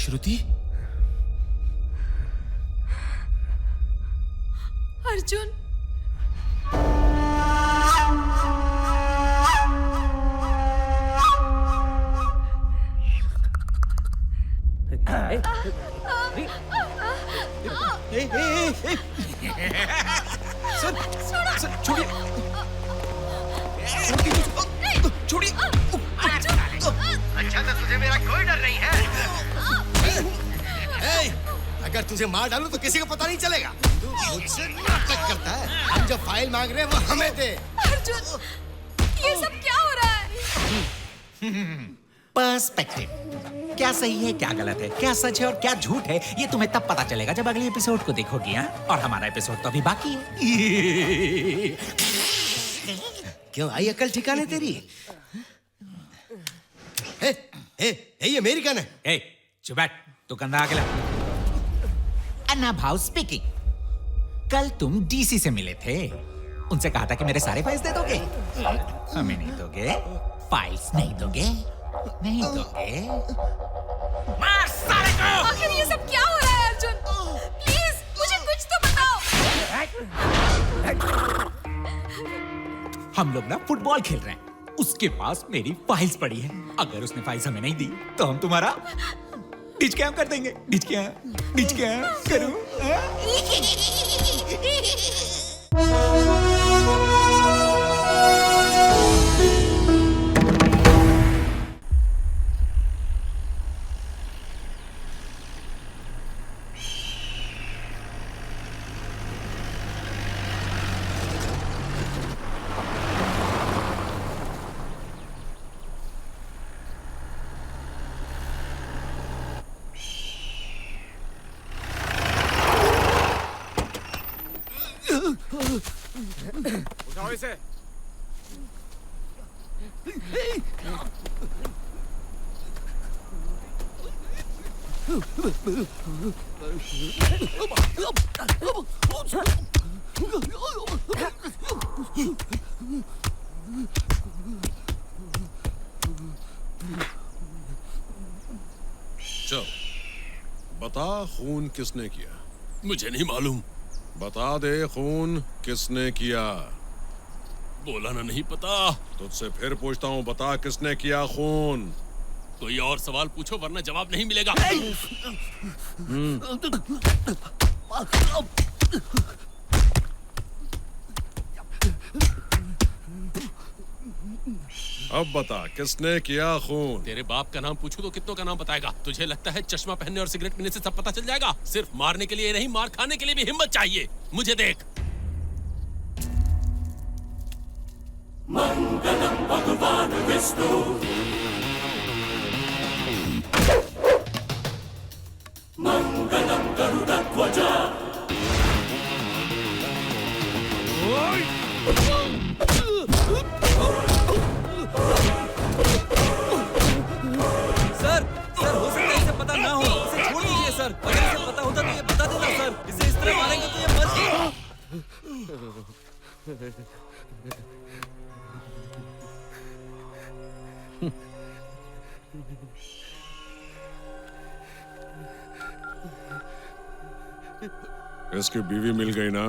श्रुति? अर्जुन, सुन, छोड़िए, छोड़िए। अच्छा तो तुझे मेरा कोई डर नहीं है। अगर तुझे मार डालूं तो किसी को पता नहीं चलेगा। तू मुझसे नाटक करता है। हम जो फाइल मांग रहे हैं वो हमें दे। अर्जुन, ये सब क्या हो रहा है? पर्सपेक्टिव, क्या सही है क्या गलत है, क्या सच है और क्या झूठ है, ये तुम्हें तब पता चलेगा जब अगले एपिसोड को देखोगी। हाँ, और हमारा एपिसोड तो अभी बाकी है। क्यों आई अकल ठिकाने तेरी? ये मेरी गन है। ए, चुप बैठ, तू कंधा आके ला। अन्ना भाव स्पीकिंग। कल तुम डीसी से मिले थे, उनसे कहा था कि मेरे सारे फाइल्स दे दोगे। हमें नहीं दोगे? फाइल्स नहीं दोगे? नहीं दोगे? मार साले को! आखिर ये सब क्या हो रहा है अर्जुन? प्लीज मुझे कुछ तो बताओ। हम लोग ना फुटबॉल खेल रहे हैं, उसके पास मेरी फाइल्स पड़ी है। अगर उसने फाइल्स हमें नहीं दी तो हम तुम्हारा डिच कैम कर देंगे। डिच कैम करूं? उठाओ इसे। चल बता, खून किसने किया? मुझे नहीं मालूम। बता दे, खून किसने किया? बोला ना नहीं पता। तुझसे फिर पूछता हूँ, बता किसने किया खून? कोई और सवाल पूछो वरना जवाब नहीं मिलेगा। अब बता किसने किया खून? तेरे बाप का नाम पूछूं तो कितनों का नाम बताएगा? तुझे लगता है चश्मा पहनने और सिगरेट पीने से सब पता चल जाएगा? सिर्फ मारने के लिए नहीं, मार खाने के लिए भी हिम्मत चाहिए। मुझे देख। मंगलम भगवान विष्णु, मंगलम गरुड़ध्वज। सर, हो सकता है इसे पता ना हो। इसे छोड़ दीजिए सर। अगर इसे पता होता तो ये बता देना सर। इसे इस तरह मारेंगे तो ये मर जाएगा। इसकी बीवी मिल गई ना?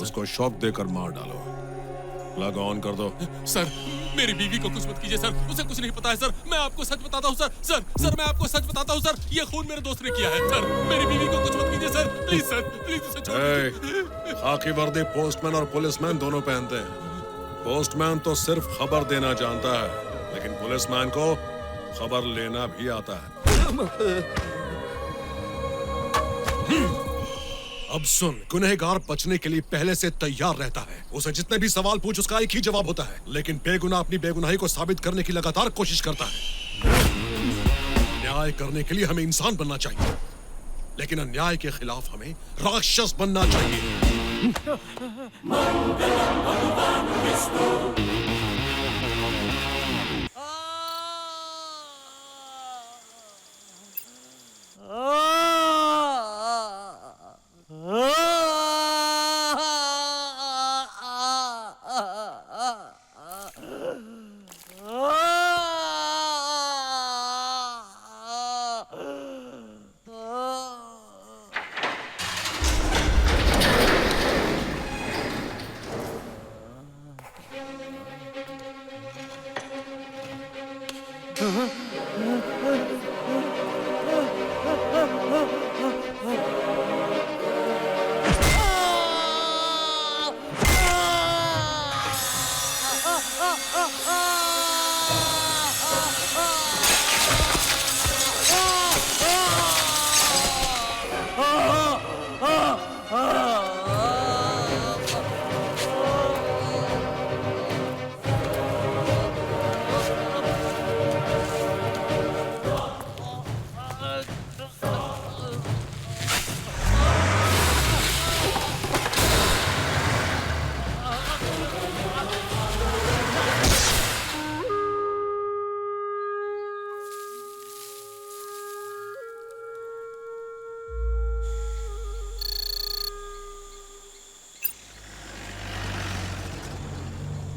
उसको शॉक देकर मार डालो। प्लग ऑन कर दो। सर, मेरी बीवी को कुछ मत कीजिए सर। उसे कुछ नहीं पता है सर। मैं आपको सच बताता हूँ सर। मैं आपको सच बताता हूँ सर। ये खून मेरे दोस्त ने किया है सर। मेरी बीवी को कुछ मत कीजिए सर। प्लीज सर, प्लीज उसे छोड़ दीजिए। खाकी वर्दी पोस्टमैन और पुलिसमैन दोनों पहनते हैं। पोस्टमैन तो सिर्फ खबर देना जानता है, लेकिन पुलिसमैन को खबर लेना भी आता है। अब सुन, गुनहगार बचने के लिए पहले से तैयार रहता है। उसे जितने भी सवाल पूछ उसका एक ही जवाब होता है, लेकिन बेगुनाह अपनी बेगुनाही को साबित करने की लगातार कोशिश करता है। न्याय करने के लिए हमें इंसान बनना चाहिए, लेकिन अन्याय के खिलाफ हमें राक्षस बनना चाहिए। मंगलम भगवान विष्णु।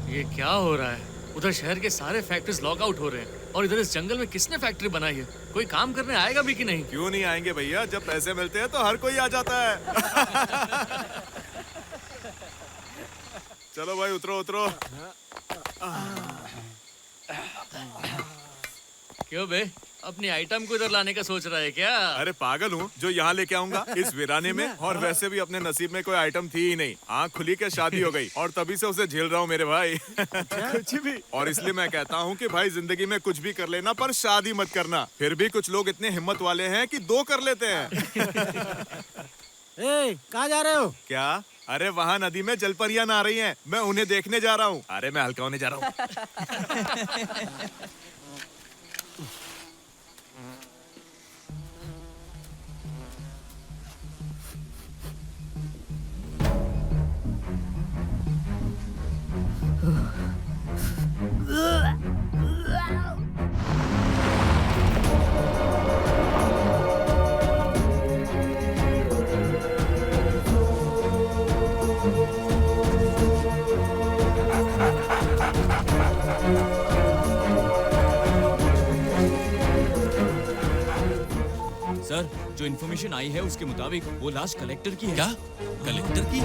ये क्या हो रहा है? उधर शहर के सारे फैक्ट्रीज लॉक आउट हो रहे हैं और इधर इस जंगल में किसने फैक्ट्री बनाई है? कोई काम करने आएगा भी कि नहीं? क्यों नहीं आएंगे भैया, जब पैसे मिलते हैं तो हर कोई आ जाता है। चलो भाई उतरो उतरो। क्यों बे, अपनी आइटम को इधर लाने का सोच रहा है क्या? अरे पागल हूँ जो यहाँ लेके आऊंगा इस वीराने में, और वैसे भी अपने नसीब में कोई आइटम थी ही नहीं। आँख खुली के शादी हो गई और तभी से उसे झेल रहा हूँ मेरे भाई। कुछ भी। और इसलिए मैं कहता हूँ कि भाई जिंदगी में कुछ भी कर लेना पर शादी मत करना। फिर भी कुछ लोग इतने हिम्मत वाले हैं कि 2 कर लेते हैं। कहाँ जा रहे हो? क्या? अरे वहाँ नदी में जलपरियां नहा रही हैं, मैं उन्हें देखने जा रहा हूँ। अरे मैं हल्का होने जा रहा हूँ। सर, जो इन्फॉर्मेशन आई है उसके मुताबिक वो लाश कलेक्टर की है। क्या? कलेक्टर की?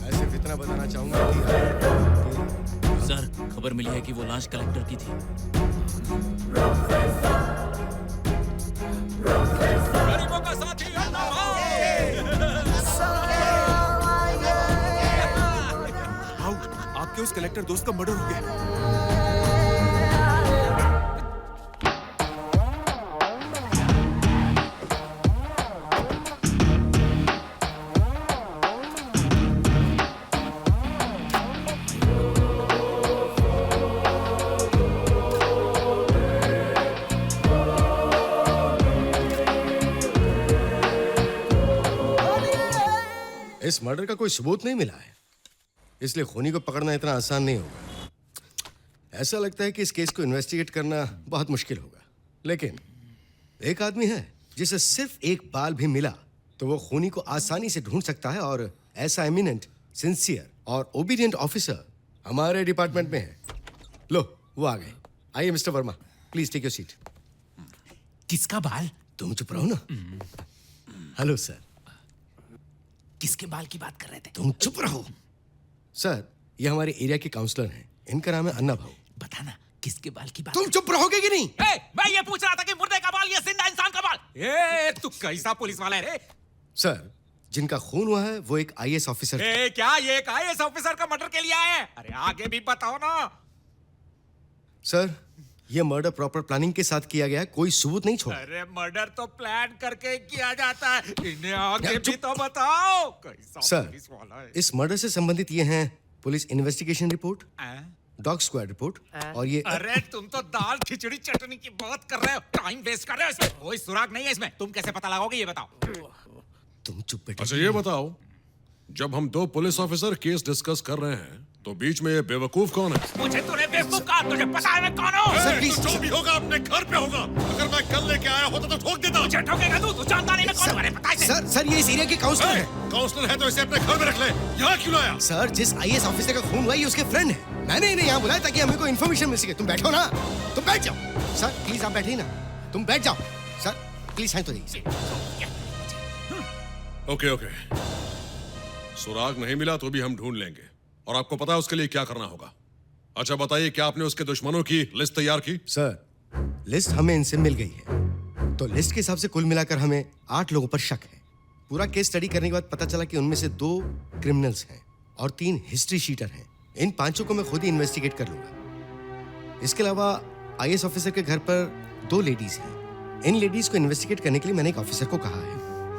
ऐसे फितना बताना चाहूंगा कि सर, खबर मिली है कि वो लाश कलेक्टर की थी। गरीबों का साथी अन्ना भाई! आपके उस कलेक्टर दोस्त का मर्डर हो गया। इस मर्डर का कोई सबूत नहीं मिला है, इसलिए खूनी को पकड़ना इतना आसान नहीं होगा। ऐसा लगता है कि इस केस को इन्वेस्टिगेट करना बहुत मुश्किल होगा। लेकिन एक आदमी है जिसे सिर्फ एक बाल भी मिला तो वो खूनी को आसानी से ढूंढ सकता है, और ऐसा एमिनेंट, सिंसियर और ओबीडियंट ऑफिसर हमारे डिपार्टमेंट में है। लो, वो आ गए। आइए mister Verma, please take your seat. किसका बाल? तुम चुप रहो ना। Hello sir. किसके बाल की बात कर रहे थे? तुम चुप रहो। सर, ये हमारे एरिया के काउंसलर हैं, इनका नाम है अन्ना भाऊ। बताना किसके बाल की बात? तुम चुप रहोगे कि नहीं? मैं ये पूछ रहा था कि मुर्दे का बाल या जिंदा इंसान का बाल? तू कैसा पुलिस वाला है रे? सर, जिनका खून हुआ है वो एक आईएएस ऑफिसर थे। क्या ये एक आईएएस ऑफिसर का मर्डर के लिए आए हैं? अरे आगे भी बताओ ना। सर, ये मर्डर प्रॉपर प्लानिंग के साथ किया गया है, कोई सबूत नहीं छोड़ा। अरे मर्डर तो प्लान करके ही किया जाता है, इन्हें आगे भी तो बताओ। कैसा सर, पुलिस वाला है? इस मर्डर से संबंधित ये हैं police investigation report, dog squad report, और ये अरे तुम तो दाल खिचड़ी चटनी की बात कर रहे हो, टाइम वेस्ट कर रहे हो। इसमें कोई सुराग नहीं है। इसमें तुम कैसे पता लगाओगे ये बताओ। तुम चुप बैठे। अच्छा ये बताओ, जब हम 2 पुलिस ऑफिसर केस डिस्कस कर रहे हैं तो बीच में ये बेवकूफ कौन है? मुझे तूने बेवकूफ कहा, तुझे पता है मैं कौन हूँ? Sir, please. जो भी होगा अपने घर पे होगा। अगर मैं कल लेके आया होता तो ठोक देता। मुझे ठोकेगा तू जानता नहीं मैं कौन हूँ? अरे पता है इसे। सर, ये इस एरिया के काउंसलर है। काउंसलर है तो इसे अपने घर में रख ले। यहाँ क्यों लाया? सर, जिस आईएएस ऑफिसर का खून हुआ ये उसके फ्रेंड है। मैंने इन्हें यहाँ बुलाया ताकि हमें कोई इन्फॉर्मेशन मिल सके। तुम बैठो ना, तुम बैठ जाओ। सर प्लीज आप बैठिए ना, तुम बैठ जाओ। सर प्लीज साइन तो दीजिए। ओके। सुराग नहीं मिला तो भी हम ढूंढ लेंगे, और आपको पता है उसके लिए क्या करना होगा। अच्छा बताइए, क्या आपने उसके दुश्मनों की लिस्ट तैयार की? सर, लिस्ट हमें इनसे मिल गई है, तो लिस्ट के हिसाब से कुल मिलाकर हमें 8 लोगों पर शक है। पूरा केस स्टडी करने के बाद पता चला कि उनमें से 2 क्रिमिनल्स हैं और 3 हिस्ट्री शीटर हैं। इन 5 को मैं खुद ही इन्वेस्टिगेट कर लूंगा। इसके अलावा आईएएस ऑफिसर के घर पर 2 लेडीज हैं। इन लेडीज को इन्वेस्टिगेट करने के लिए मैंने एक ऑफिसर को कहा है।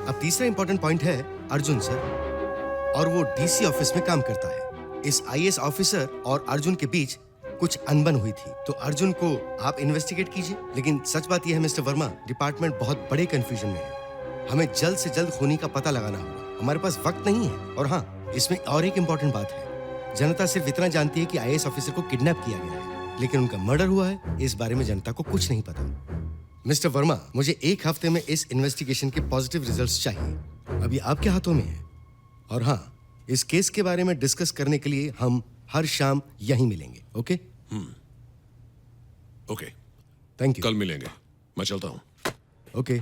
अब तीसरा इंपॉर्टेंट पॉइंट है अर्जुन सर, और वो डीसी ऑफिस में काम करता है। इस आईएएस ऑफिसर और अर्जुन के बीच कुछ अनबन हुई थी, तो अर्जुन को आप इन्वेस्टिगेट कीजिए। लेकिन सच बात यह है मिस्टर वर्मा, डिपार्टमेंट बहुत बड़े कंफ्यूजन में है। हमें जल्द से जल्द खूनी का पता लगाना होगा। हमारे पास वक्त नहीं है। और हाँ, इसमें और एक इम्पोर्टेंट बात है। जनता सिर्फ इतना जानती है कि आईएएस ऑफिसर को किडनैप किया गया है, लेकिन उनका मर्डर हुआ है इस बारे में जनता को कुछ नहीं पता। मिस्टर वर्मा, मुझे 1 हफ्ते में इस इन्वेस्टिगेशन के पॉजिटिव रिजल्ट्स चाहिए। अभी आपके हाथों में है। और हाँ, इस केस के बारे में डिस्कस करने के लिए हम हर शाम यहीं मिलेंगे। ओके? Okay, thank you. कल मिलेंगे। मैं चलता हूँ। ओके।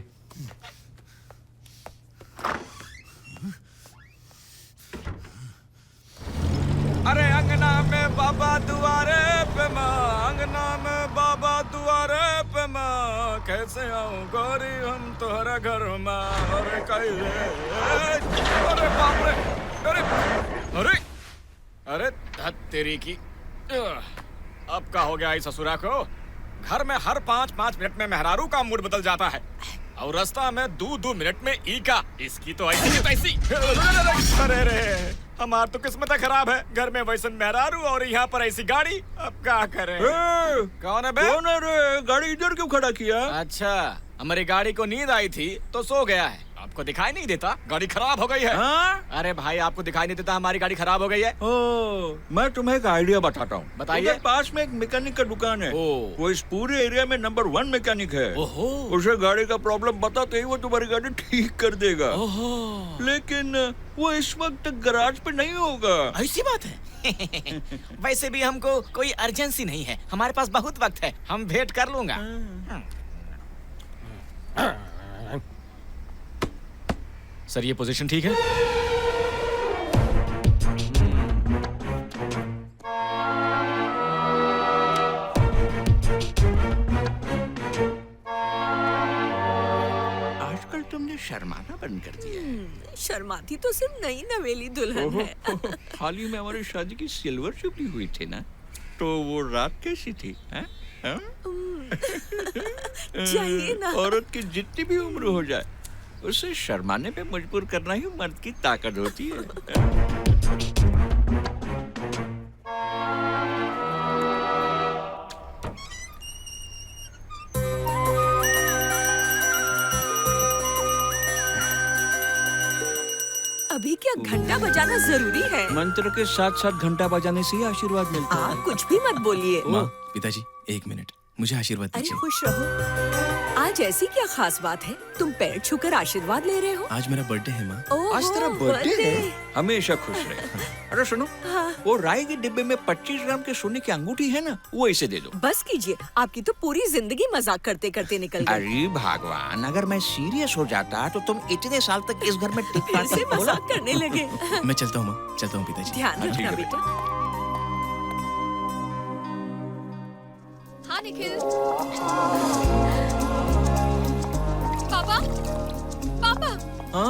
अरे अंगना में बाबा दुआरे पे माँ, अंगना में बाबा दुआरे पे माँ, कैसे आऊं गोरी हम तोहरा घर माँ। अरे कैसे, अरे बाप रे, अरे अरे अरे धत तेरी की। अब का हो गया इस ससुरा को? घर में हर 5-5 मिनट में मेहरारू का मूड बदल जाता है, और रास्ता में 2-2 मिनट में ई का। इसकी तो ऐसी तैसी। अरे रे, हमार तो किस्मत खराब है। घर में वैसन मेहरारू और यहाँ पर ऐसी गाड़ी। अब क्या करें? कौन है बे? कौन है रे? गाड़ी इधर क्यों खड़ा किया? अच्छा, हमारी गाड़ी को नींद आई थी तो सो गया है। आपको दिखाई नहीं देता गाड़ी खराब हो गई है? हाँ? अरे भाई, आपको दिखाई नहीं देता हमारी गाड़ी खराब हो गई है? ओ, मैं तुम्हें एक आइडिया बताता हूँ। बताइए। पास में एक मैकेनिक का दुकान है। वो इस पूरे एरिया में नंबर 1 मैकेनिक है। उसे गाड़ी का प्रॉब्लम बताते ही वो तुम्हारी गाड़ी ठीक कर देगा। लेकिन वो इस वक्त गैराज पे नहीं होगा। ऐसी बात है? वैसे भी हमको कोई अर्जेंसी नहीं है, हमारे पास बहुत वक्त है। हम वेट कर लूंगा। सर, ये पोजीशन ठीक है? आजकल तुमने शर्माना बंद कर दिया है। शर्माती तो सिर्फ नई नवेली दुल्हन है। हाल ही में हमारी शादी की सिल्वर जुबली हुई थी ना, तो वो रात कैसी थी? चाहिए ना। औरत की जितनी भी उम्र हो जाए, उसे शर्माने पे मजबूर करना ही मर्द की ताकत होती है। अभी क्या घंटा बजाना जरूरी है? मंत्र के साथ साथ घंटा बजाने से ही आशीर्वाद मिलता है। आप कुछ भी मत बोलिए। माँ, पिताजी, 1 मिनट, मुझे आशीर्वाद अरे दीजिए। खुश रहो। आज ऐसी क्या खास बात है? तुम पैर छूकर आशीर्वाद ले रहे हो? आज मेरा बर्थडे है माँ। आज तेरा बर्थडे है? हमेशा खुश रहे। अरे सुनो, वो राय के डिब्बे में 25 ग्राम के सोने की अंगूठी है ना, वो इसे दे दो। बस कीजिए, आपकी तो पूरी जिंदगी मजाक करते करते निकल गई। अरे भगवान, अगर मैं सीरियस हो जाता तो तुम इतने साल तक इस घर में टिक फिर से मजाक करने लगे। मैं चलता हूँ माँ, चलता हूँ पिताजी। ध्यान रखना बेटा। हाँ निखिल। पापा, पापा,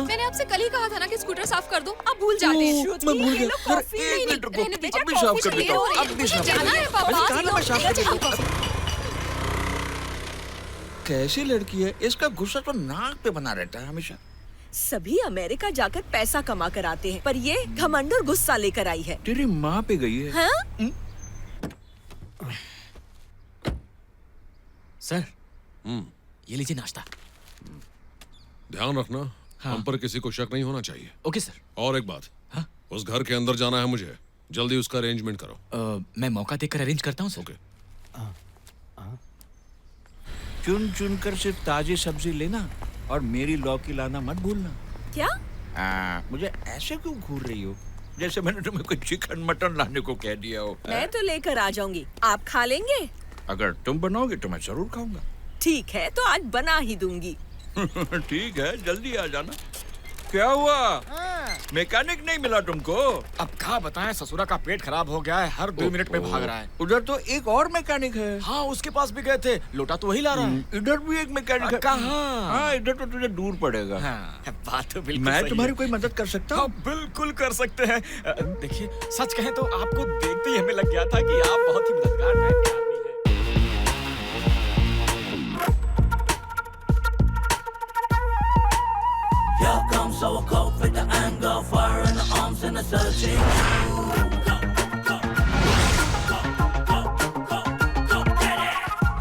मैंने आपसे कल ही कहा था ना कि स्कूटर साफ कर दो। आप भूल जाते हैं। मैं भूल गया। कॉफी एक मिनट रुको, रहने दीजिए, अब भी साफ कॉफी कर देता चाहिए हूँ। और अब भी साफ कर जाना है देता हूँ। पापा। कहाँ ना मैं साफ कर देता हूँ। कॉफी। कैसी लड़की है, इसका गुस्सा तो नाक पे बना रहता है हमेशा। सभी अमेरिका जाकर पैसा कमा कर आते हैं, पर ये घमंड और गुस्सा लेकर आई है। तेरी माँ पे गई है। हाँ? सर, ये लीजिए नाश्ता। ध्यान रखना, हम पर किसी को शक नहीं होना चाहिए। Okay sir. और एक बात, हाँ? उस घर के अंदर जाना है मुझे, जल्दी उसका अरेंजमेंट करो। मैं मौका देखकर अरेंज करता हूँ सर। ओके। चुन चुन कर सिर्फ ताजी सब्जी लेना और मेरी लौकी लाना मत भूलना। क्या? मुझे ऐसे क्यों घूर रही हो, जैसे मैंने तुम्हें कोई चिकन मटन लाने को कह दिया हो। मैं तो लेकर आ जाऊंगी, आप खा लेंगे? अगर तुम बनाओगे तो मैं जरूर खाऊंगा। ठीक है, तो आज बना ही दूंगी। ठीक है, जल्दी आ जाना। क्या हुआ? मैकेनिक नहीं मिला तुमको? अब कहाँ बताएं, ससुरा का पेट खराब हो गया है, हर 2 मिनट में भाग रहा है। उधर तो एक और मैकेनिक है। हाँ, उसके पास भी गए थे, लोटा तो वही ला रहा है। इधर भी एक मैकेनिक है। कहाँ? हाँ, इधर तो तुझे दूर पड़ेगा। हाँ, बात तो बिल्कुल मैं सही तुम्हारी है। कोई मदद कर सकता हाँ, हूँ? बिल्कुल कर सकते हैं। देखिए, सच कहें तो आपको देखते ही हमें लग गया था कि आप बहुत ही मददगार टाइप के आदमी हैं। Here comes our coat with the anger, fire in the arms and the searching.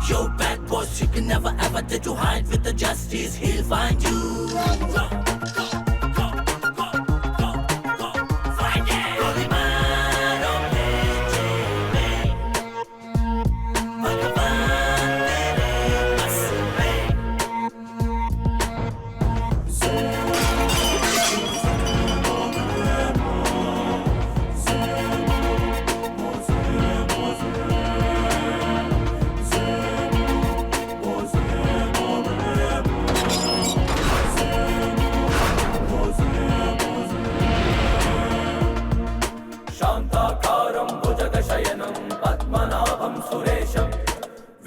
Yo, bad boys, you can never ever did you hide with the justice, he'll find you. Find it. Golimar, oh, Bhagavan, mere masme. शान्ताकारं भुजगशयनं पद्मनाभं सुरेशं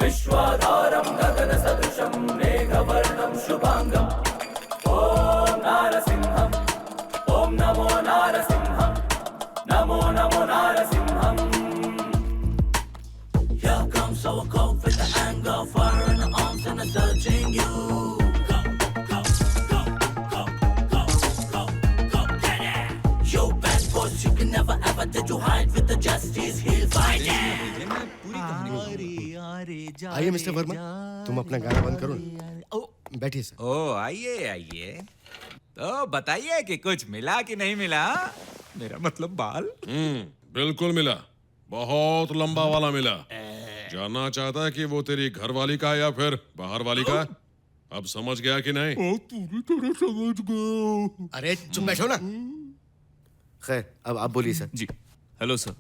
विश्वाधारं गगनसदृशं मेघवर्णं शुभाङ्गम् ॐ नारसिंहम् ॐ नमो नारसिंहम् Namo Namo नारसिंहम्. Here comes our coat with the anger, fire in the arms and the searching you. Yo, bad boys, you can never ever did you hide with the justice, he'll find it. आइए mister Verma, तुम अपना गाना बंद करो ना। बैठिए sir. ओ आइए आइए। तो बताइए कि कुछ मिला कि नहीं मिला? मेरा मतलब बाल। बिल्कुल मिला, बहुत लंबा वाला मिला। जानना चाहता है कि वो तेरी घर वाली का है या फिर बाहर वाली का? अब समझ गया कि नहीं? पूरी तरह समझ गया। अरे चुप बैठो ना। खैर, अब आप बोलिए सर। जी हेलो सर।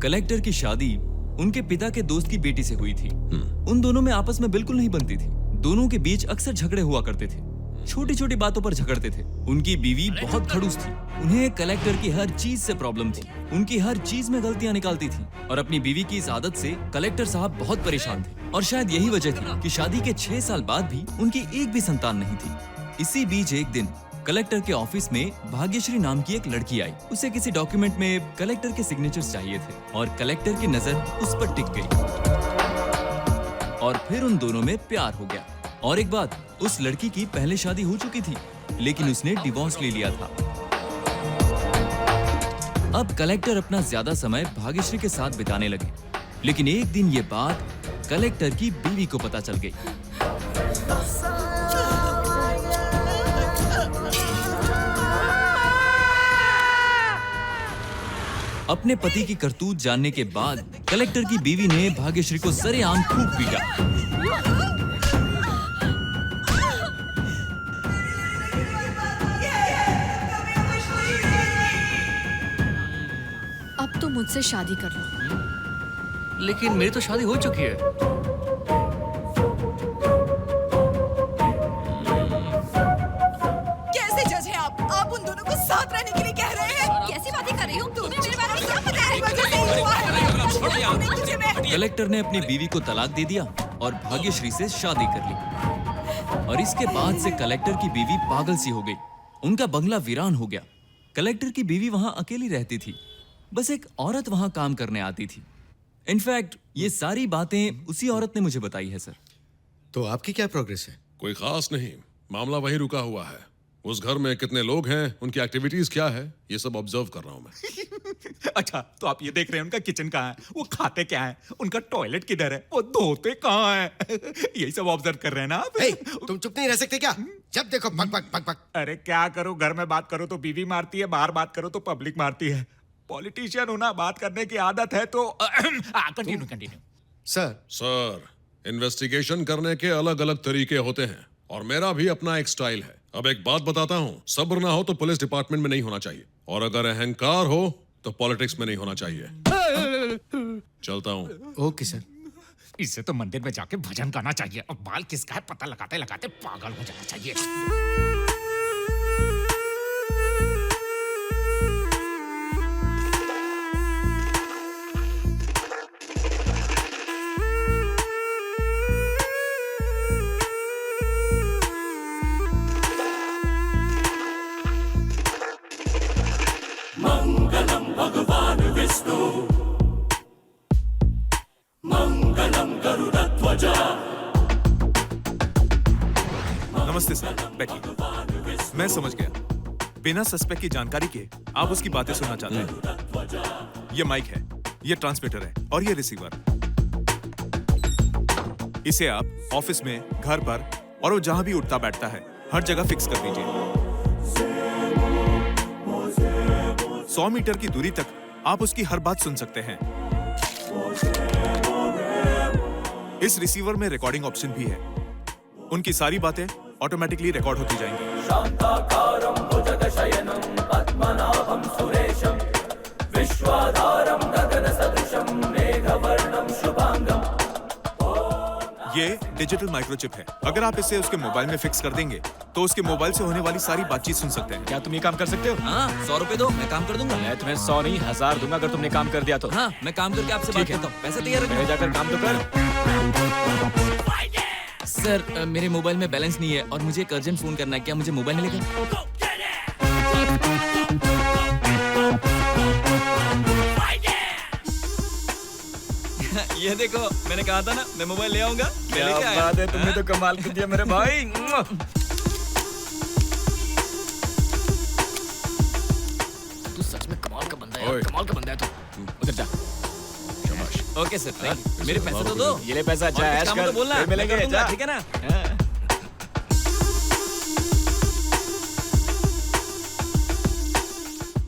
कलेक्टर की शादी उनके पिता के दोस्त की बेटी से हुई थी। उन दोनों में आपस में बिल्कुल नहीं बनती थी। दोनों के बीच अक्सर झगड़े हुआ करते थे, छोटी छोटी बातों पर झगड़ते थे। उनकी बीवी बहुत खड़ूस थी, उन्हें कलेक्टर की हर चीज से प्रॉब्लम थी, उनकी हर चीज में गलतियां निकालती थी और अपनी बीवी की इस आदत से कलेक्टर साहब बहुत परेशान थे और शायद यही वजह थी कि शादी के 6 साल बाद भी उनकी एक भी संतान नहीं थी। इसी बीच एक दिन कलेक्टर के ऑफिस में भाग्यश्री नाम की एक लड़की आई। उसे किसी डॉक्यूमेंट में कलेक्टर के सिग्नेचर्स चाहिए थे और कलेक्टर की नजर उस पर टिक गई और फिर उन दोनों में प्यार हो गया। और एक बात, उस लड़की की पहले शादी हो चुकी थी लेकिन उसने डिवोर्स ले लिया था। अब कलेक्टर अपना ज्यादा समय भाग्यश्री के साथ बिताने लगे, लेकिन एक दिन ये बात कलेक्टर की बीवी को पता चल गई। अपने पति की करतूत जानने के बाद कलेक्टर की बीवी ने भाग्यश्री को सरेआम खूब पीटा। अब तो मुझसे शादी कर लो। लेकिन मेरी तो शादी हो चुकी है। कैसे जज हैं आप? आप उन दोनों को साथ रहने के लिए कह रहे हैं? कैसी बातें कर रही हो? तुम्हें मेरे बारे में क्या पता है? वजह से ही हुआ है। कलेक्टर ने अपनी बीवी को तलाक दे दिया और भाग्यश्री से शादी कर ली और इसके बाद से कलेक्टर की बीवी पागल सी हो गई। उनका बंगला वीरान हो गया। कलेक्टर की बीवी वहां अकेली रहती थी, बस एक औरत वहां काम करने आती थी। इनफैक्ट ये सारी बातें उसी औरत ने मुझे बताई है सर। तो आपकी क्या प्रोग्रेस है? कोई खास नहीं, मामला वहीं रुका हुआ है। उस घर में कितने लोग हैं, उनकी एक्टिविटीज क्या है, ये सब ऑब्जर्व कर रहा हूं मैं। अच्छा, तो आप ये देख रहे हैं उनका किचन कहाँ है, वो खाते क्या है, उनका टॉयलेट किधर है, वो धोते कहाँ है, यही सब ऑब्जर्व कर रहे हैं ना आप? तुम चुप नहीं रह सकते क्या? जब देखो पक पक पक पक। अरे क्या करो, घर में बात करो तो बीवी मारती है, बाहर बात करो तो पब्लिक मारती है। पॉलिटिशियन होना, बात करने की आदत है तो कंटिन्यू। सर, इन्वेस्टिगेशन करने के अलग अलग तरीके होते हैं और मेरा भी अपना एक स्टाइल है। अब एक बात बताता हूँ, सब्र ना हो तो पुलिस डिपार्टमेंट में नहीं होना चाहिए और अगर अहंकार हो तो पॉलिटिक्स में नहीं होना चाहिए। चलता हूँ। Okay sir. इससे तो मंदिर में जाके भजन गाना चाहिए और बाल किसका है पता लगाते लगाते पागल हो जाना चाहिए। Mangalam Garudatwaja. नमस्ते सर, बेकी। मैं समझ गया। बिना सस्पेक्ट की जानकारी के आप उसकी बातें सुनना चाहते हैं। ये माइक है, ये ट्रांसमीटर है और ये रिसीवर। इसे आप ऑफिस में, घर पर और वो जहां भी उठता बैठता है हर जगह फिक्स कर दीजिए। 100 मीटर की दूरी तक आप उसकी हर बात सुन सकते हैं। इस रिसीवर में रिकॉर्डिंग ऑप्शन भी है। उनकी सारी बातें ऑटोमेटिकली रिकॉर्ड होती जाएंगी। शांताकारं भुजगशयनं पद्मनाभं सुरेशं विश्वाधारं गगनसदृशं मेघवर्णं शुभांगं। ये डिजिटल माइक्रोचिप है। अगर आप इसे उसके मोबाइल में फिक्स कर देंगे तो उसके मोबाइल से होने वाली सारी बातचीत सुन सकते हैं। क्या तुम ये काम कर सकते हो? हाँ, 100 रुपए दो, मैं काम कर दूंगा। मैं तुम्हें 100 नहीं 1000 दूंगा अगर तुमने काम कर दिया तो। हाँ, मैं काम करके आपसे बात करता हूँ। पैसे तैयार रखना। जाकर काम तो कर। सर, मेरे मोबाइल में बैलेंस नहीं है और मुझे एक अर्जेंट फोन करना है। क्या मुझे मोबाइल मिलेगा? ये देखो, मैंने कहा था ना मैं मोबाइल ले आऊंगा। क्या बात है, तुमने तो कमाल कर दिया मेरे भाई। तू सच में कमाल का बंदा है यार, कमाल का बंदा है तू। उधर जा। Okay sir, thank you. मेरे पैसे तो दो। ये ले पैसा, जा ऐश कर। तो बोलना, फिर मिलेंगे, मैं कर दूंगा, जा। ठीक है ना?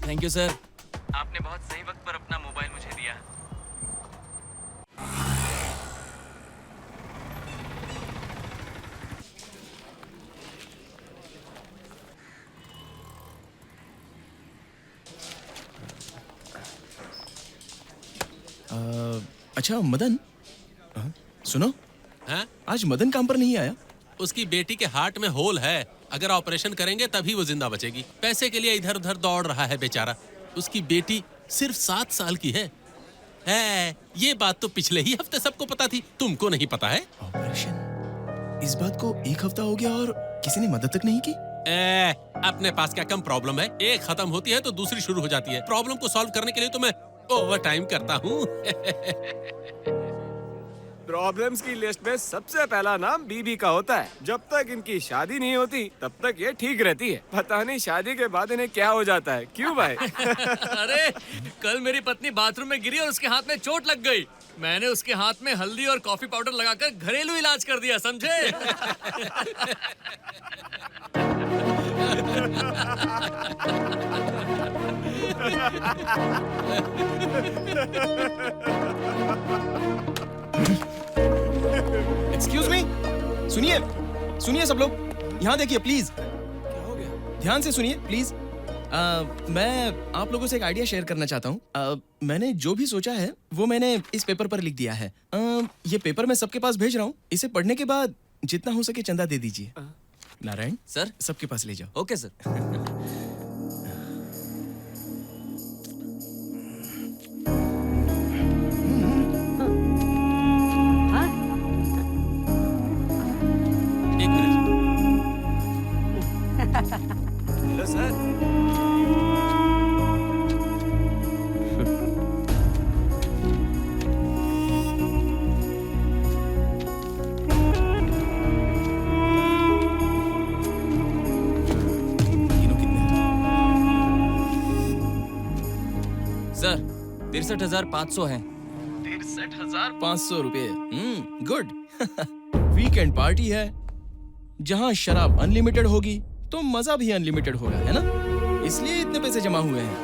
Thank you sir. आपने बहुत सही वक्त पर अपना मोबाइल मुझे दिया। अच्छा मदन, सुनो। हाँ? आज मदन काम पर नहीं आया? उसकी बेटी के हार्ट में होल है। अगर ऑपरेशन करेंगे तभी वो जिंदा बचेगी। पैसे के लिए इधर उधर दौड़ रहा है बेचारा। उसकी बेटी सिर्फ 7 साल की है। ये बात तो पिछले ही हफ्ते सबको पता थी, तुमको नहीं पता है? ऑपरेशन? इस बात को 1 हफ्ता हो गया और किसी ने मदद तक नहीं की। अपने पास क्या कम प्रॉब्लम है? एक खत्म होती है तो दूसरी शुरू हो जाती है। प्रॉब्लम को सॉल्व करने के लिए तो मैं ओवर टाइम करता हूँ। प्रॉब्लम्स की लिस्ट में सबसे पहला नाम बीबी का होता है। जब तक इनकी शादी नहीं होती तब तक ये ठीक रहती है। पता नहीं शादी के बाद इन्हें क्या हो जाता है। क्यों भाई? अरे कल मेरी पत्नी बाथरूम में गिरी और उसके हाथ में चोट लग गई। मैंने उसके हाथ में हल्दी और कॉफी पाउडर लगाकर घरेलू इलाज कर दिया, समझे? एक्सक्यूज मी, सुनिए सुनिए सब लोग, यहाँ देखिए प्लीज। क्या हो गया? ध्यान से सुनिए प्लीज। मैं आप लोगों से एक आइडिया शेयर करना चाहता हूँ। मैंने जो भी सोचा है वो मैंने इस पेपर पर लिख दिया है। ये पेपर मैं सबके पास भेज रहा हूँ। इसे पढ़ने के बाद जितना हो सके चंदा दे दीजिए। नारायण सर, सबके पास ले जाओ। Okay sir. एक मिनट। Hello sir. सर, 63,500 है। 63,500 रुपए। गुड। वीकेंड पार्टी है, जहाँ शराब अनलिमिटेड होगी तो मजा भी अनलिमिटेड होगा, है ना? इसलिए इतने पैसे जमा हुए हैं।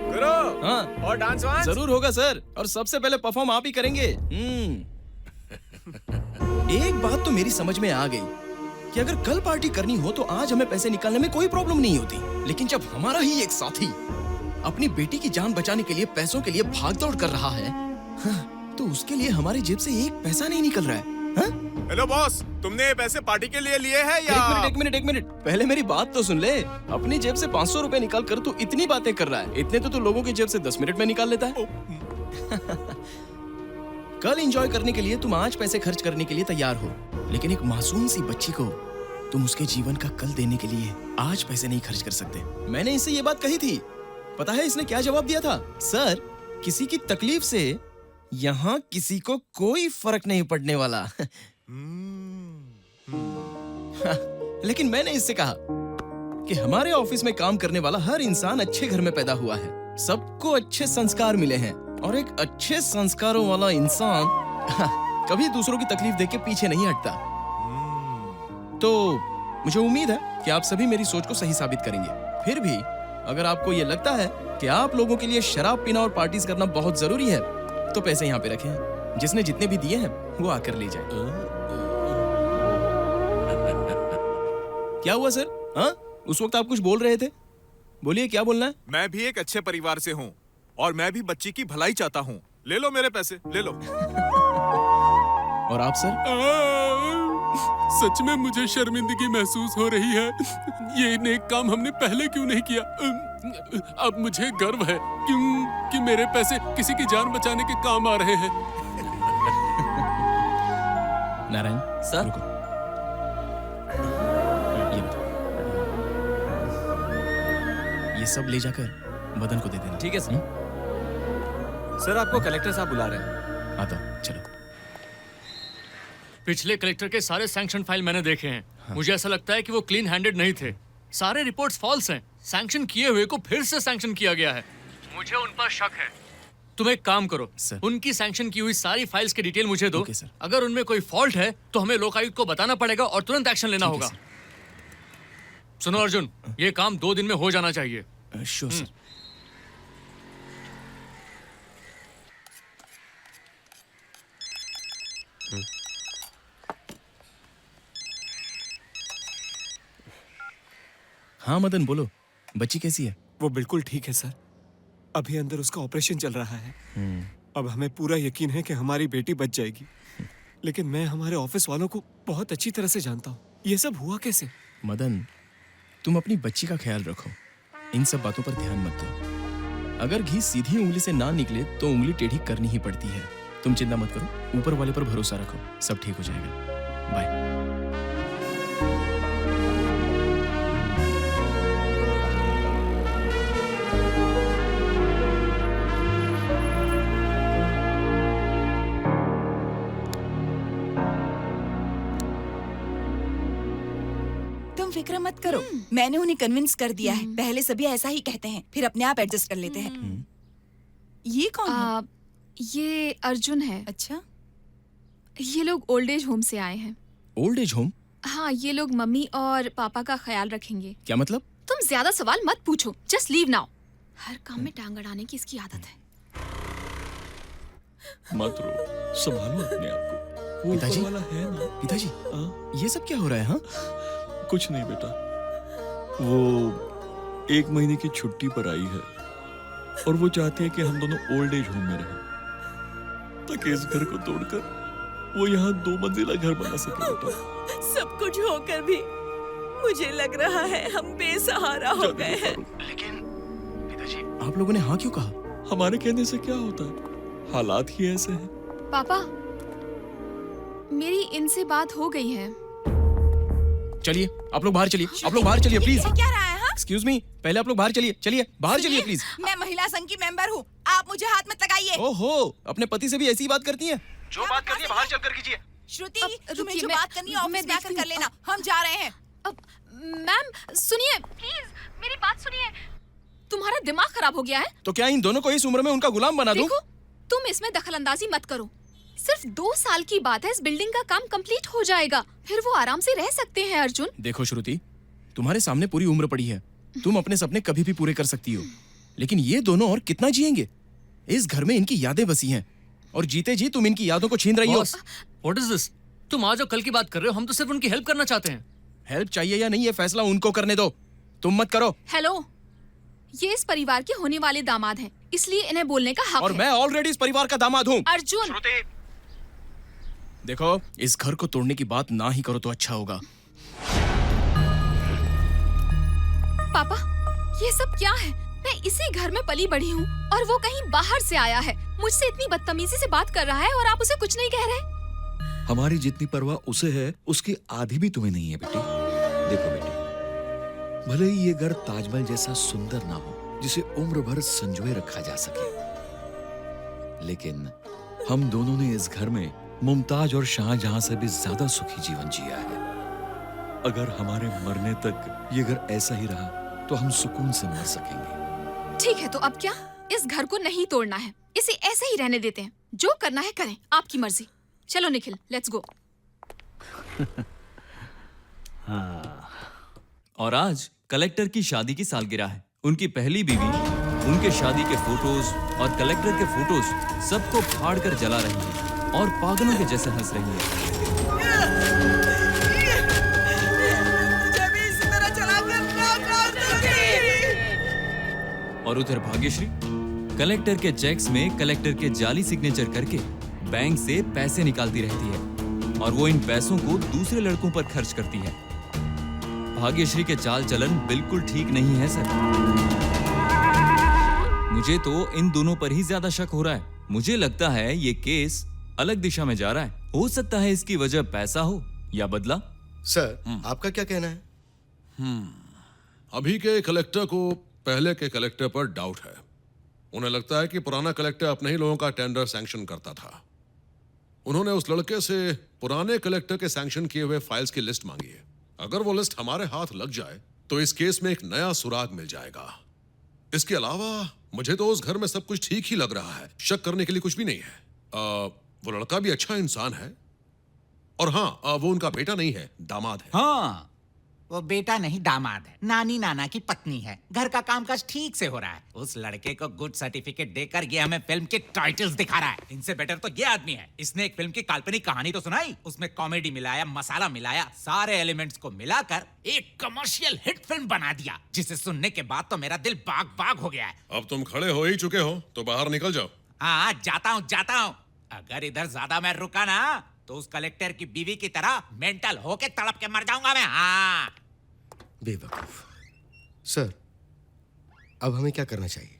गुरु, हाँ, और डांस वांस? जरूर होगा सर, और सबसे पहले परफॉर्म आप ही करेंगे। एक बात तो मेरी समझ में आ गई कि अगर कल पार्टी करनी हो तो आज हमें पैसे निकालने में कोई प्रॉब्लम नहीं होती। लेकिन जब हमारा ही एक साथी अपनी बेटी की जान बचाने के लिए पैसों के लिए भागदौड़ कर रहा है, तो उसके लिए हमारी जेब से एक पैसा नहीं निकल रहा है। हेलो बॉस, तुमने ये पैसे पार्टी के लिए लिए हैं या? एक मिनट, पहले मेरी बात तो सुन ले। अपनी जेब से 500 रुपए निकाल कर तू इतनी बातें कर रहा है। इतने तो तू लोगों की जेब से 10 मिनट में निकाल लेता है। कल एंजॉय करने के लिए तुम आज पैसे खर्च करने के लिए तैयार हो, लेकिन एक मासूम सी बच्ची को तुम उसके जीवन का कल देने के लिए आज पैसे नहीं खर्च कर सकते। मैंने इससे ये बात कही थी, पता है इसने क्या जवाब दिया था? सर, किसी की तकलीफ से यहाँ किसी को कोई फर्क नहीं पड़ने वाला। लेकिन मैंने इससे कहा कि हमारे ऑफिस में काम करने वाला हर इंसान अच्छे घर में पैदा हुआ है, सबको अच्छे संस्कार मिले हैं और एक अच्छे संस्कारों वाला इंसान कभी दूसरों की तकलीफ देख के पीछे नहीं हटता। तो मुझे उम्मीद है कि आप सभी मेरी सोच को सही साबित करेंगे। फिर भी अगर आपको ये लगता है कि आप लोगों के लिए शराब पीना और पार्टीज करना बहुत जरूरी है तो पैसे यहाँ पे रखें। जिसने जितने भी दिए हैं वो आकर ले जाए। क्या हुआ सर? हाँ, उस वक्त आप कुछ बोल रहे थे, बोलिए क्या बोलना है? मैं भी एक अच्छे परिवार से हूँ और मैं भी बच्ची की भलाई चाहता हूँ। ले लो मेरे पैसे, ले लो। और आप सर? सच में मुझे शर्मिंदगी महसूस हो रही है। ये नेक काम हमने पहले क्यों नहीं किया? अब मुझे गर्व है कि मेरे पैसे किसी की जान बचाने के काम आ रहे हैं। नारायण सर, रुको। ये सब ले जाकर मदन को दे देना। ठीक है सर। सर आपको कलेक्टर साहब बुला रहे हैं। आता हूं, चलो। पिछले कलेक्टर के सारे सैंक्शन फाइल मैंने देखे हैं। मुझे ऐसा लगता है कि वो क्लीन हैंडेड नहीं थे। सारे रिपोर्ट्स फॉल्स हैं। सैंक्शन किए हुए को फिर से सैंक्शन किया गया है। मुझे उन पर शक है। तुम एक काम करो, उनकी सैंक्शन की हुई सारी फाइल्स की डिटेल मुझे दो। अगर उनमें कोई फॉल्ट है तो हमें लोकायुक्त को बताना पड़ेगा और तुरंत एक्शन लेना होगा। सुनो अर्जुन, ये काम 2 दिन में हो जाना चाहिए। Sure sir. हाँ मदन बोलो, बच्ची कैसी है? वो बिल्कुल ठीक है सर। अभी अंदर उसका ऑपरेशन चल रहा है। अब हमें पूरा यकीन है कि हमारी बेटी बच जाएगी। लेकिन मैं हमारे ऑफिस वालों को बहुत अच्छी तरह से जानता हूँ। ये सब हुआ कैसे? मदन, तुम अपनी बच्ची का ख्याल रखो, इन सब बातों पर ध्यान मत दो। अगर घी सीधी उंगली से ना निकले तो उंगली टेढ़ी करनी ही पड़ती है। तुम चिंता मत करो, ऊपर वाले पर भरोसा रखो, सब ठीक हो जाएगा। बाय। फिक्र मत करो, मैंने उन्हें कन्विंस कर दिया है। पहले सभी ऐसा ही कहते हैं, फिर अपने आप एडजस्ट कर लेते हैं। ये कौन है? ये अर्जुन है। अच्छा, ये लोग ओल्ड एज होम से आए हैं। Old age home? हाँ, ये लोग मम्मी और पापा का ख्याल रखेंगे। क्या मतलब? तुम ज्यादा सवाल मत पूछो, जस्ट लीव नाउ। हर काम में टांग अड़ाने की इसकी आदत है। मत रो, संभालो अपने आप को। वो पिताजी, ऊपर वाला है ना। पिताजी, ये सब क्या हो रहा है? हाँ, कुछ नहीं बेटा, वो 1 महीने की छुट्टी पर आई है और वो चाहती है कि हम दोनों ओल्ड एज होम में रहें, ताकि इस घर को तोड़कर वो यहाँ 2 मंजिला घर बना सके। बेटा, सब कुछ होकर भी मुझे लग रहा है हम बेसहारा हो गए हैं। लेकिन पिताजी, आप लोगों ने हाँ क्यों कहा? हमारे कहने से क्या होता है, हालात ही ऐसे हैं। पापा, मेरी इनसे बात हो गई है। चलिए आप लोग बाहर चलिए, आप लोग बाहर चलिए प्लीज। क्या रहा है? हाँ? एक्सक्यूज मी, पहले आप लोग बाहर चलिए, चलिए बाहर चलिए प्लीज। मैं महिला संघ की मेंबर हूँ, आप मुझे हाथ मत लगाइए। ओहो, अपने पति से भी ऐसी बात करती हैं? जो बात करनी है बाहर चलकर कीजिए। श्रुति, तुम्हें जो बात करनी है ऑफिस में आकर कर लेना, हम जा रहे हैं। मैम सुनिए प्लीज, मेरी बात सुनिए। तुम्हारा दिमाग खराब हो गया है? तो क्या इन दोनों को इस उम्र में उनका गुलाम बना दूं? देखो, तुम इसमें दखलंदाजी मत करो। सिर्फ 2 साल की बात है, इस बिल्डिंग का काम कंप्लीट हो जाएगा, फिर वो आराम से रह सकते हैं। अर्जुन देखो श्रुति, तुम्हारे सामने पूरी उम्र पड़ी है, तुम अपने सपने कभी भी पूरे कर सकती हो, लेकिन ये दोनों और कितना जिएंगे? इस घर में इनकी यादें बसी हैं और जीते जी तुम इनकी यादों को छीन रही हो। What is this? तुम आज और कल की बात कर रहे हो, हम तो सिर्फ उनकी हेल्प करना चाहते हैं। हेल्प चाहिए या नहीं, ये फैसला उनको करने दो, तुम मत करो। हेलो, ये इस परिवार के होने वाले दामाद हैं, इसलिए इन्हें बोलने का हक और है। मैं ऑलरेडी इस परिवार का दामाद हूँ। अर्जुन, देखो, इस घर को तोड़ने की बात ना ही करो तो अच्छा होगा। पापा, ये सब क्या है? मैं इसी घर में पली बड़ी हूँ और वो कहीं बाहर से आया है, मुझसे इतनी बदतमीजी से बात कर रहा है और आप उसे कुछ नहीं कह रहे। हमारी जितनी परवाह उसे है, उसकी आधी भी तुम्हें नहीं है बेटी। देखो बेटी, भले ही ये घर ताजमहल जैसा सुंदर ना हो, जिसे उम्र भर संजोए रखा जा सके। लेकिन हम दोनों ने इस घर में मुमताज और शाहजहां से भी ज्यादा सुखी जीवन जिया है। अगर हमारे मरने तक ये घर ऐसा ही रहा तो हम सुकून से मर सकेंगे। ठीक है, तो अब क्या? इस घर को नहीं तोड़ना है, इसे ऐसे ही रहने देते हैं। जो करना है करें, आपकी मर्जी। चलो निखिल, लेट्स गो। और आज कलेक्टर की शादी की सालगिरह है। उनकी पहली बीवी उनके शादी के फोटोज और कलेक्टर के फोटोज सबको फाड़ कर जला रही है और पागलों के जैसे हंस रही है। और उधर भाग्यश्री कलेक्टर के चेक्स में कलेक्टर के जाली सिग्नेचर करके बैंक से पैसे निकालती रहती है और वो इन पैसों को दूसरे लड़कों पर खर्च करती है। भाग्यश्री के चाल चलन बिल्कुल ठीक नहीं है सर। मुझे तो इन दोनों पर ही ज्यादा शक हो रहा है। मुझे लगता है ये केस अलग दिशा में जा रहा है। हो सकता है इसकी वजह पैसा हो या बदला। सर, आपका क्या कहना है? अभी के कलेक्टर को पहले के कलेक्टर पर डाउट है। उन्हें लगता है कि पुराना कलेक्टर अपने ही लोगों का टेंडर सैंक्शन करता था। उन्होंने उस लड़के से पुराने कलेक्टर के सैंक्शन किए हुए फाइल्स की लिस्ट मांगी है। अगर वो लिस्ट हमारे हाथ लग जाए तो इस केस में एक नया सुराग मिल जाएगा। इसके अलावा मुझे तो उस घर में सब कुछ ठीक ही लग रहा है। शक करने के लिए कुछ भी नहीं है। वो लड़का भी अच्छा इंसान है। और हाँ, वो उनका बेटा नहीं है, दामाद है। हाँ, वो बेटा नहीं दामाद है। नानी नाना की पत्नी है। घर का कामकाज ठीक से हो रहा है। उस लड़के को गुड सर्टिफिकेट देकर ये हमें फिल्म के टाइटल्स दिखा रहा है। इनसे बेटर तो ये आदमी है। इसने एक फिल्म की काल्पनिक कहानी तो सुनाई, उसमें कॉमेडी मिलाया, मसाला मिलाया, सारे एलिमेंट्स को मिलाकर एक कमर्शियल हिट फिल्म बना दिया, जिसे सुनने के बाद तो मेरा दिल बाग बाग हो गया है। अब तुम खड़े हो ही चुके हो तो बाहर निकल जाओ। हाँ, जाता हूँ। अगर इधर ज्यादा मैं रुका ना तो उस कलेक्टर की बीवी की तरह मेंटल होके तड़प के मर जाऊंगा मैं। हाँ, बेवकूफ। सर, अब हमें क्या करना चाहिए?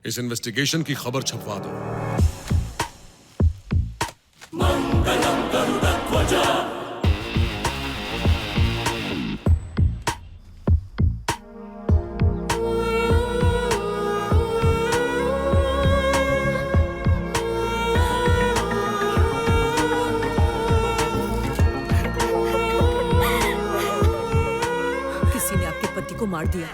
इस इन्वेस्टिगेशन की खबर छपवा दो। मंगलम गरुड़ध्वजा। को मार दिया।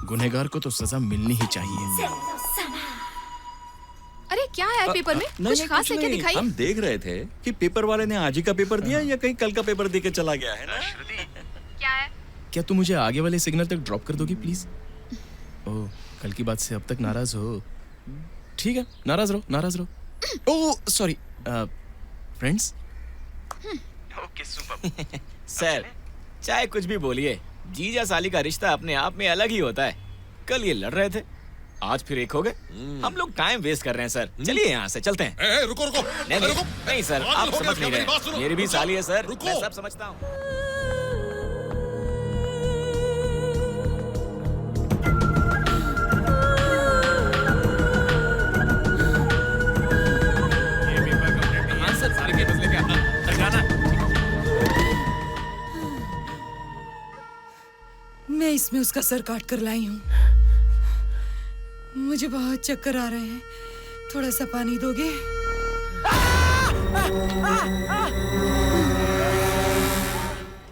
गुनहगार को तो सजा मिलनी ही चाहिए। अरे क्या है पेपर में? कुछ खास है क्या? दिखाई। हम देख रहे थे कि पेपर वाले ने आज ही का पेपर दिया या कहीं कल का पेपर दे के चला गया है ना। क्या है? क्या तुम मुझे आगे वाले सिग्नल तक ड्रॉप कर दोगी प्लीज? ओह, कल की बात से अब तक नाराज हो। ठीक है, नाराज रहो। Oh sorry friends. Okay super. Sir, चाहे कुछ भी बोलिए, जीजा साली का रिश्ता अपने आप में अलग ही होता है। कल ये लड़ रहे थे, आज फिर एक हो गए। हम लोग टाइम वेस्ट कर रहे हैं सर। चलिए यहाँ से चलते हैं। रुको। नहीं सर, आप समझ नहीं रहे। मेरी भी साली है सर, मैं सब समझता हूँ। मैं इसमें उसका सर काट कर लाई हूँ। मुझे बहुत चक्कर आ रहे हैं, थोड़ा सा पानी दोगे?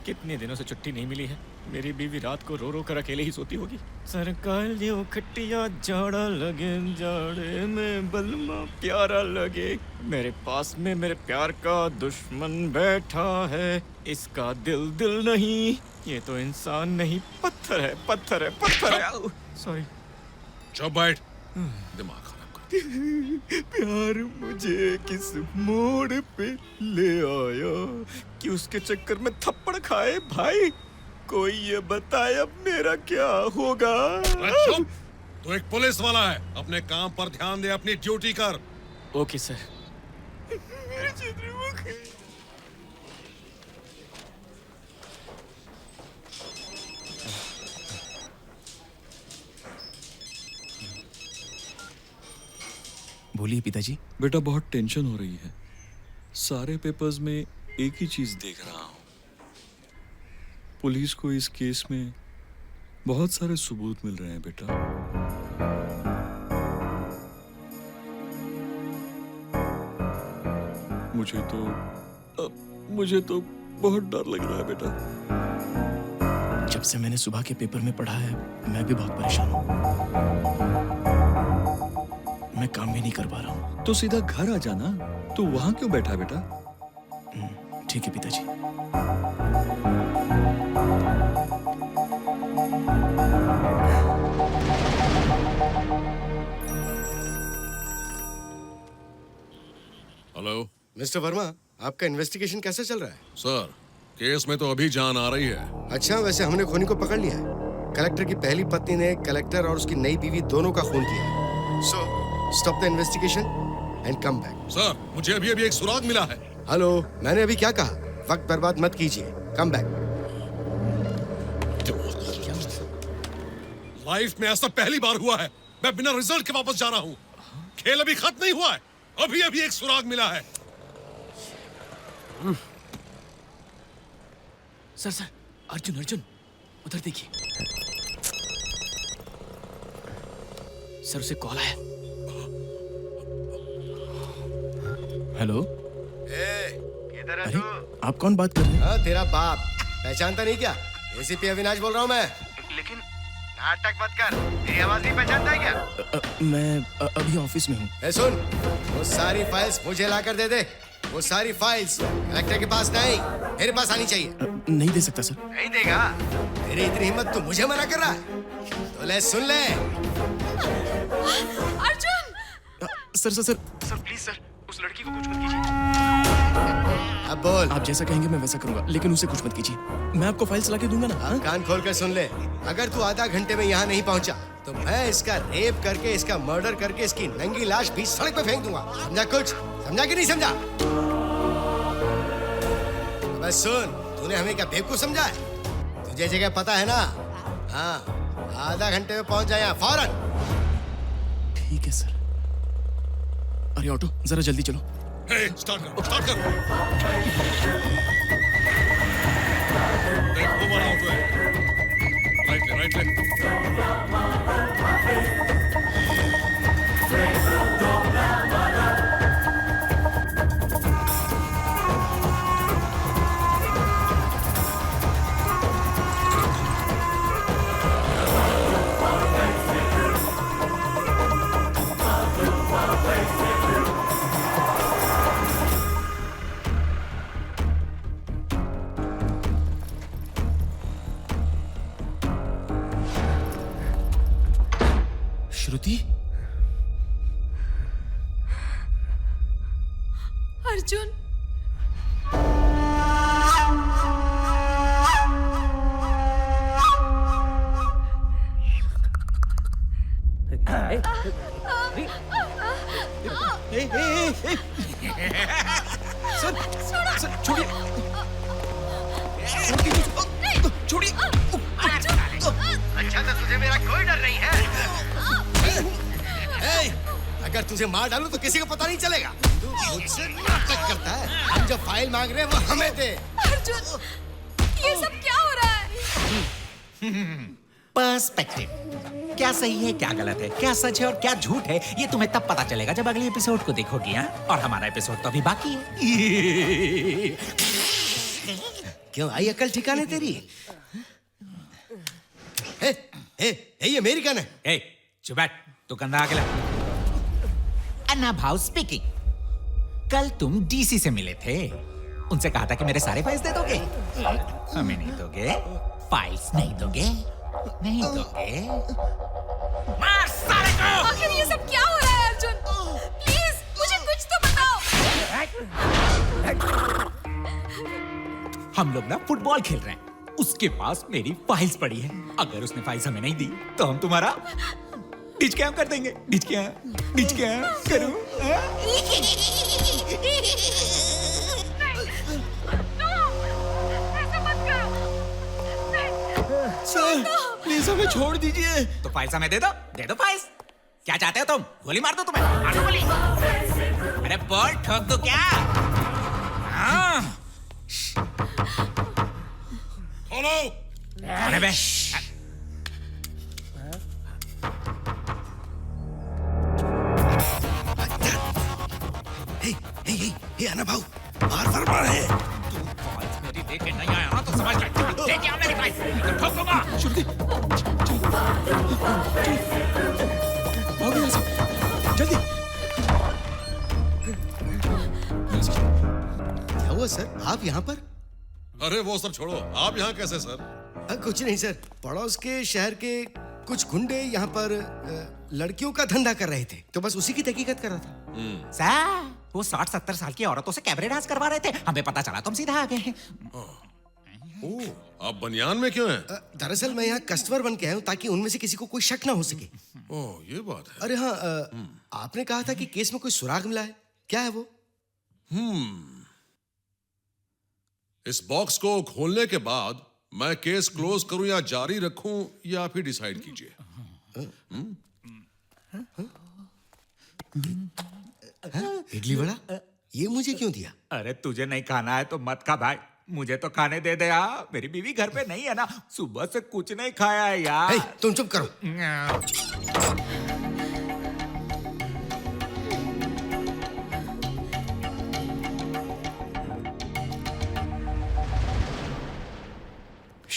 कितने दिनों से छुट्टी नहीं मिली है। मेरी बीवी रात को रो रो कर अकेले ही सोती होगी। सरकालियों खट्टिया जाड़ा लगे, जाड़े में बलमा प्यारा लगे। मेरे पास में मेरे प्यार का दुश्मन बैठा है। इसका दिल नहीं, ये तो इंसान नहीं, पत्थर है। सॉरी। चुप बैठ, दिमाग खराब कर। प्यार मुझे किस मोड़ पे ले आया कि उसके चक्कर में थप्पड़ खाए भाई। कोई ये बताए अब मेरा क्या होगा? तू एक पुलिस वाला है, अपने काम पर ध्यान दे, अपनी ड्यूटी कर। Okay sir. मेरे चंद्रमुख। बोलिए पिताजी। बेटा बहुत टेंशन हो रही है। सारे पेपर्स में एक ही चीज देख रहा हूं। पुलिस को इस केस में बहुत सारे सबूत मिल रहे हैं बेटा। मुझे तो बहुत डर लग रहा है बेटा। जब से मैंने सुबह के पेपर में पढ़ा है, मैं भी बहुत परेशान हूँ। मैं काम भी नहीं कर पा रहा हूँ। तो सीधा घर आ जाना। तो वहां क्यों बैठा है बेटा? ठीक है पिताजी। हेलो मिस्टर वर्मा, आपका इन्वेस्टिगेशन कैसा चल रहा है? सर, केस में तो अभी जान आ रही है। अच्छा, वैसे हमने खूनी को पकड़ लिया है। कलेक्टर की पहली पत्नी ने कलेक्टर और उसकी नई बीवी दोनों का खून किया है। So stop the investigation and come back. Sir, मुझे अभी एक सुराग मिला है। हेलो, मैंने अभी क्या कहा? वक्त बर्बाद मत कीजिए, कम बैक। लाइफ में ऐसा पहली बार हुआ है। मैं बिना रिजल्ट के वापस जा रहा हूँ। खेल अभी खत्म नहीं हुआ है। अभी एक सुराग मिला है। सर, अर्जुन, उधर देखिए। सर, उसे कॉल आया। हेलो। किधर है अरे, तू? आप कौन बात कर रहे हैं? हाँ, तेरा बाप। पहचानता नहीं क्या? एसीपी अविनाश बोल रहा हूँ मैं। लेकिन नाटक मत कर, तेरी आवाज नहीं पहचानता है क्या? मैं अभी ऑफिस में हूँ। सुन, वो सारी फाइल्स मुझे ला कर दे दे। वो सारी फाइल्स कलेक्टर के पास नहीं, मेरे पास आनी चाहिए। नहीं दे सकता सर। नहीं देगा? तेरी इतनी हिम्मत तू मुझे मना कर रहा है? तो ले सुन ले। अर्जुन! सर प्लीज सर, उस लड़की को कुछ मत कीजिए। अब बोल। आप जैसा कहेंगे मैं वैसा करूंगा, लेकिन उसे कुछ मत कीजिए। मैं आपको फाइल्स ला के दूंगा ना। कान खोल कर सुन ले। अगर तू आधा घंटे में यहाँ नहीं पहुँचा तो मैं इसका रेप करके, इसका मर्डर करके, इसकी नंगी लाश भी सड़क पे फेंक दूंगा। समझा कुछ? समझा कि नहीं समझा? बस सुन, तूने हमें क्या बेवकूफ समझा है? तुझे जगह पता है ना? हाँ, आधा घंटे में पहुंच जाए यहाँ फौरन। ठीक है सर। अरे ऑटो, जरा जल्दी चलो। स्टार्ट कर। देख, वो वाला ऑटो है। राइट ले। श्रुति? अर्जुन! सर, छोड़िए। छोड़िए। अच्छा, तो तुझे मेरा कोई डर नहीं है। अगर तुझे मार डालूं तो किसी को पता नहीं चलेगा। तू मुझसे नाटक करता है। हम जो फाइल मांग रहे हैं वो हमें दे। अर्जुन! ये सब क्या हो रहा है? पर्सपेक्टिव। क्या सही है, क्या गलत है, क्या सच है और क्या झूठ है, ये तुम्हें तब पता चलेगा जब अगले एपिसोड को देखोगी। हाँ? और हमारा एपिसोड तो अभी बाकी है। क्यों आई अकल ठिकाने तेरी? ये मेरी गन है। चुप बैठ, तू कंधा आके ला। अन्ना भाव स्पीकिंग। कल तुम डीसी से मिले थे, उनसे कहा था कि मेरे सारे फाइल्स दे दोगे। हमें नहीं दोगे? फाइल्स नहीं दोगे? नहीं दोगे? मार सारे को! आखिर ये सब क्या हो रहा है अर्जुन? प्लीज मुझे कुछ तो बताओ। हम लोग ना फुटबॉल खेल रहे हैं, उसके पास मेरी फाइल्स पड़ी है। अगर उसने फाइल्स हमें नहीं दी तो हम तुम्हारा डिच कैम कर देंगे। डिच कैम करूं? सर, प्लीज हमें छोड़ दीजिए। तो फाइल्स हमें दे दो फाइल्स। क्या चाहते हो तुम? गोली मार दो तुम्हें? मार दो गोली। अरे बॉल ठोक दो क्या? हाँ, खोलो। अरे बे हे अन्ना भाऊ, बाहर फरमा है। मेरी देख के नहीं आया ना तो समझ ले। लेके आओ मेरी फाइल, ठोकूंगा। श्रुति, भागो यहाँ से, जल्दी। क्या हुआ सर, आप यहाँ पर? अरे वो सब छोड़ो, आप यहाँ कैसे सर? कुछ नहीं सर, पड़ोस के शहर के कुछ गुंडे यहाँ पर लड़कियों का धंधा कर रहे थे, तो बस उसी की तहकीकात कर रहा था। सर, वो 60-70 साल की औरतों से कैबरे डांस करवा रहे थे, हमें पता चला तुम सीधा आ गए। आप बनियान में क्यों हैं? दरअसल मैं यहाँ कस्टमर बन के आया हूँ ताकि उनमें से किसी को कोई शक ना हो सके। ओह, ये बात है। अरे हाँ, आपने कहा था कि केस में कोई सुराग मिला है, क्या है वो? इस बॉक्स को खोलने के बाद मैं केस क्लोज करूं या जारी रखूं, ये आप ही डिसाइड कीजिए। इडली वड़ा, ये मुझे क्यों दिया? अरे तुझे नहीं खाना है तो मत खा भाई, मुझे तो खाने दे दे यार। मेरी बीवी घर पे नहीं है ना, सुबह से कुछ नहीं खाया है यार। हे, तुम चुप करो।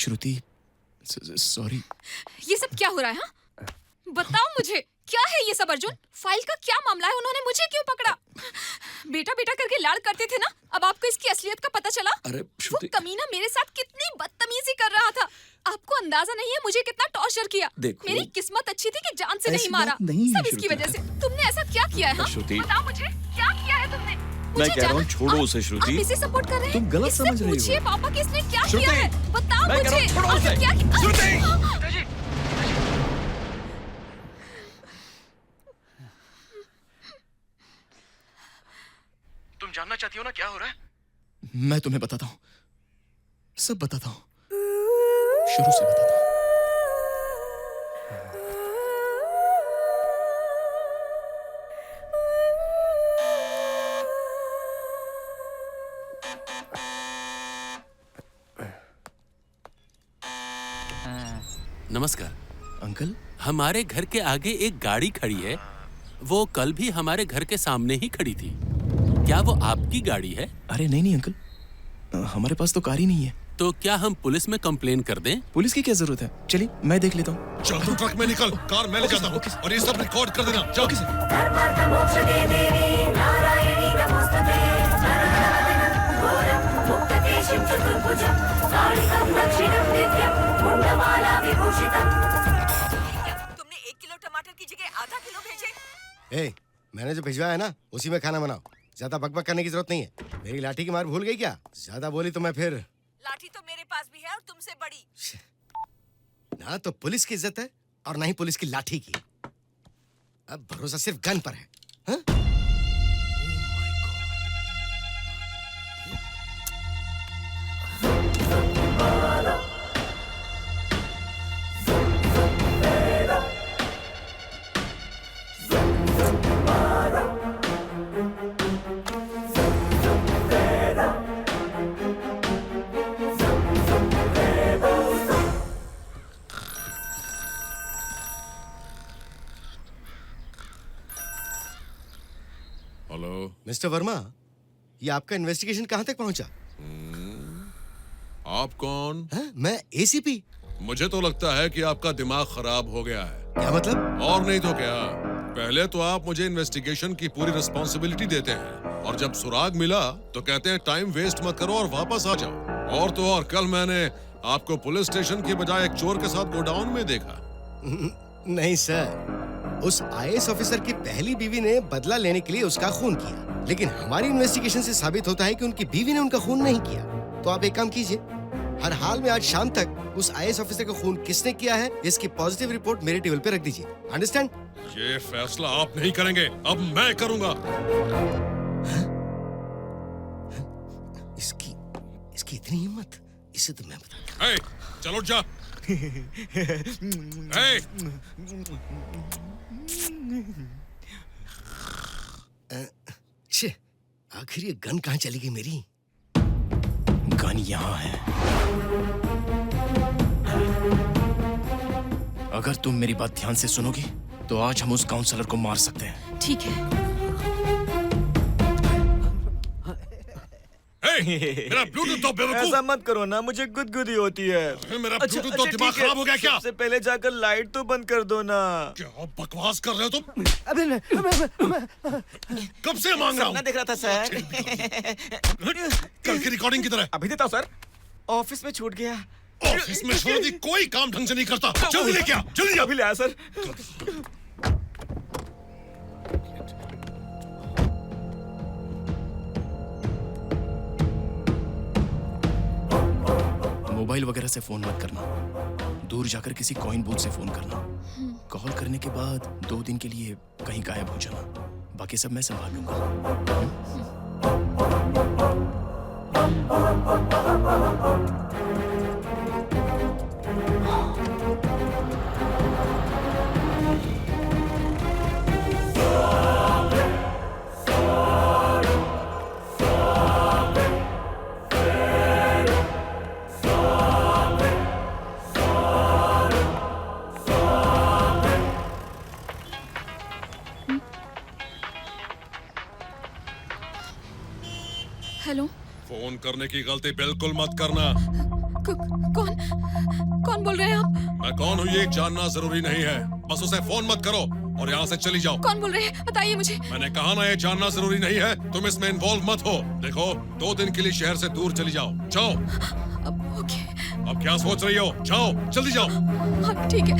श्रुति, सॉरी। ये सब क्या हो रहा है? हाँ? बताओ मुझे, क्या है ये सब? अर्जुन, फाइल का क्या मामला है? उन्होंने मुझे क्यों पकड़ा? बेटा बेटा करके लाड़ करते थे ना, अब आपको इसकी असलियत का पता चला? अरे वो कमीना मेरे साथ कितनी बदतमीजी कर रहा था, आपको अंदाजा नहीं है मुझे कितना टॉर्चर किया। मेरी किस्मत अच्छी थी कि जान से नहीं मारा, सब इसकी वजह से। तुमने ऐसा क्या किया है? बताओ मुझे, क्या किया है तुमने? मैं कह रहा हूँ छोड़ो उसे श्रुति। आप इसे सपोर्ट कर रहे हैं? तुम गलत समझ रही हो। पूछिए पापा कि इसने क्या किया है, बताओ मैं कह रहा हूँ मुझे। छोड़ो उसे। क्या तुम जानना चाहती हो ना क्या हो रहा है? मैं तुम्हें बताता हूँ, सब बताता हूँ, शुरू से बताता हूँ। नमस्कार अंकल। हमारे घर के आगे एक गाड़ी खड़ी है, वो कल भी हमारे घर के सामने ही खड़ी थी। क्या वो आपकी गाड़ी है? अरे नहीं अंकल, हमारे पास तो कार ही नहीं है। तो क्या हम पुलिस में कंप्लेन कर दें? पुलिस की क्या जरूरत है, चलिए मैं देख लेता हूँ। चल तू ट्रक में निकल, कार मैं ले जाता हूँ और ये सब रिकॉर्ड कर देना। जाओ। तुमने 1 किलो टमाटर की जगह आधा किलो भेजे। ए, मैंने जो भिजवाया है ना, उसी में खाना बनाओ। ज्यादा बकबक करने की जरूरत नहीं है। मेरी लाठी की मार भूल गई क्या? ज्यादा बोली तो मैं फिर। लाठी तो मेरे पास भी है और तुमसे बड़ी। ना तो पुलिस की इज्जत है और ना ही पुलिस की लाठी की। अब भरोसा सिर्फ गन पर है। हाँ? हेलो मिस्टर वर्मा, ये आपका इन्वेस्टिगेशन कहाँ तक पहुंचा? आप कौन? मैं एसीपी। मुझे तो लगता है कि आपका दिमाग खराब हो गया है। क्या मतलब? और नहीं तो क्या, पहले तो आप मुझे इन्वेस्टिगेशन की पूरी रिस्पॉन्सिबिलिटी देते हैं और जब सुराग मिला तो कहते हैं टाइम वेस्ट मत करो और वापस आ जाओ। और तो और कल मैंने आपको पुलिस स्टेशन की बजाय एक चोर के साथ गोडाउन में देखा। नहीं सर, उस आईएएस ऑफिसर की पहली बीवी ने बदला लेने के लिए उसका खून किया, लेकिन हमारी इन्वेस्टिगेशन से साबित होता है कि उनकी बीवी ने उनका खून नहीं किया। तो आप एक काम कीजिए, हर हाल में आज शाम तक उस आईएएस ऑफिसर का खून किसने किया है इसकी पॉजिटिव रिपोर्ट मेरे टेबल पे रख दीजिए। अंडरस्टैंड? ये फैसला आप नहीं करेंगे, अब मैं करूंगा। इसकी इतनी हिम्मत, इसे तो मैं बता। hey, चलो जा। hey! छे, आखिर ये गन कहाँ चली गई मेरी? गन यहाँ है। अगर तुम मेरी बात ध्यान से सुनोगी तो आज हम उस काउंसलर को मार सकते हैं। ठीक है। मेरा ब्लूटूथ तो बेवकूफ। ऐसा मत करो ना, मुझे गुदगुदी होती है। मेरा ब्लूटूथ तो दिमाग खराब हो गया क्या? सबसे पहले जाकर लाइट तो बंद कर दो ना। क्या बकवास कर रहे हो तुम? अबे कब से मांग रहा हूँ? सपना देख रहा था सर। कल की रिकॉर्डिंग किधर है? अभी देता हूँ सर। ऑफिस में छूट गया। ऑफिस में छोड़ दी, कोई काम ढंग से नहीं करता। जल्दी लेके आ, जल्दी आ। अभी ले आया सर। मोबाइल वगैरह से फोन मत करना। दूर जाकर किसी कॉइन बूथ से फोन करना। कॉल करने के बाद 2 दिन के लिए कहीं गायब हो जाना। बाकी सब मैं संभाल लूंगा। हेलो। फोन करने की गलती बिल्कुल मत करना। कौन बोल रहे हैं आप? मैं कौन हूँ ये जानना जरूरी नहीं है, बस उसे फोन मत करो और यहाँ से चली जाओ। कौन बोल रहे हैं? बताइए मुझे। मैंने कहा ना, ये जानना जरूरी नहीं है। तुम इसमें इन्वॉल्व मत हो। देखो, 2 दिन के लिए शहर से दूर चली जाओ। जाओ। ओके। अब क्या सोच रही हो? जाओ, जल्दी जाओ। हाँ, ठीक है।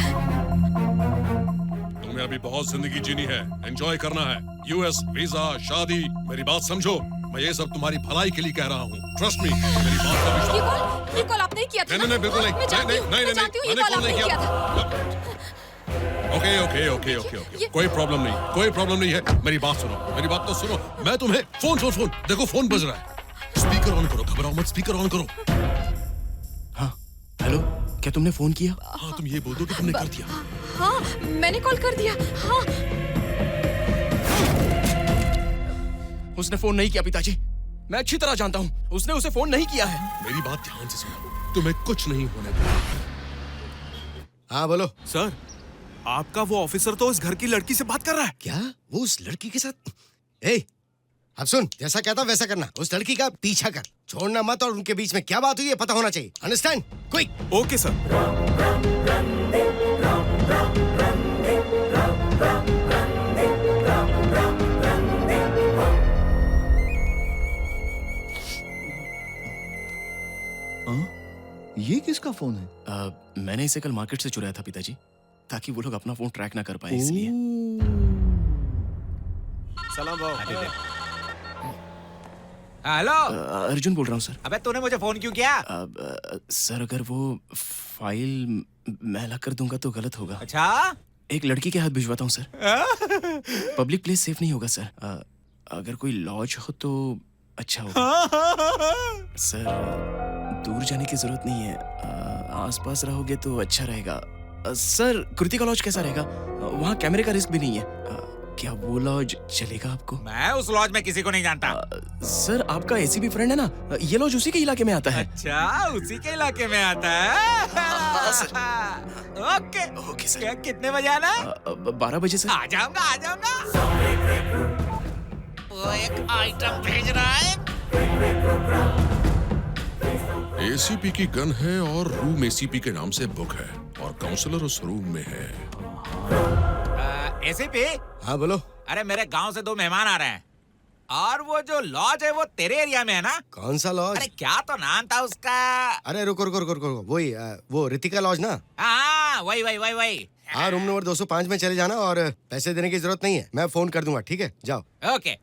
तुम्हें अभी बहुत जिंदगी जीनी है, एंजॉय करना है। यूएस वीजा, शादी, मेरी बात समझो। मैं ये सब तुम्हारी भलाई के लिए कह रहा हूँ। ट्रस्ट मी, मेरी बात का विश्वास। ये कॉल आपने ही किया था? नहीं, बिल्कुल नहीं। मैं जानती हूँ, नहीं, ये कॉल आपने किया था। ओके। कोई प्रॉब्लम नहीं है। मेरी बात सुनो, मेरी बात तो सुनो। मैं तुम्हें फोन देखो, फोन बज रहा है। स्पीकर ऑन करो, घबराओ मत, स्पीकर ऑन करो। हाँ, हेलो, क्या तुमने फोन किया? हाँ, तुम ये बोल दो कि तुमने कर दिया। हाँ, मैंने कॉल कर दिया। हाँ। उसने फोन नहीं किया पिताजी। मैं अच्छी तरह जानता हूँ, उसने उसे फोन नहीं किया है। मेरी बात ध्यान से सुनो, तुम्हें कुछ नहीं होने दूंगा। हाँ बोलो। सर, आपका वो ऑफिसर तो उस घर की लड़की से बात कर रहा है। क्या? वो उस लड़की के साथ? अब सुन, जैसा कहता वैसा करना। उस लड़की का पीछा कर, छोड़ना मत, और उनके बीच में क्या बात हुई है पता होना चाहिए। अंडरस्टैंड? क्विक। Okay sir. ये किसका फोन है? मैंने इसे कल मार्केट से चुराया था पिताजी, ताकि वो लोग अपना फोन ट्रैक ना कर पाए, इसलिए। सलाम भाव। हेलो। अर्जुन बोल रहा हूँ सर। अबे तूने मुझे फोन क्यों किया? सर, अगर वो फाइल मैं ला कर दूंगा तो गलत होगा। अच्छा? एक लड़की के हाथ भिजवाता हूँ सर। पब्लिक प्लेस सेफ नहीं होगा सर। अगर कोई लॉज हो तो अच्छा होगा। सर, दूर जाने की जरूरत नहीं है, आसपास रहोगे तो अच्छा रहेगा। सर, कृतिका लॉज कैसा रहेगा? वहाँ कैमरे का रिस्क भी नहीं है। क्या वो लॉज चलेगा आपको? मैं उस लॉज में किसी को नहीं जानता। सर, आपका एसीबी फ्रेंड है ना, ये लॉज उसी के इलाके में आता है। अच्छा, उसी के इलाके में आता है। Okay sir. क्या, कितने बजे आना? 12 बजे सर। आ जाऊंगा। वो एक आइटम भेज रहा है। एसीपी की गन है और रूम एसीपी के नाम से बुक है, और काउंसलर उस रूम में है। एसीपी? हाँ बोलो। अरे, मेरे गांव से 2 मेहमान आ रहे हैं, और वो जो लॉज है वो तेरे एरिया में है ना? कौन सा लॉज? अरे, क्या तो नाम था उसका? अरे रुको, वही वो रितिका लॉज ना? हाँ, वही। हाँ, रूम नंबर 205 में चले जाना, और पैसे देने की जरूरत नहीं है, मैं फोन कर दूंगा। ठीक है, जाओ। ओके।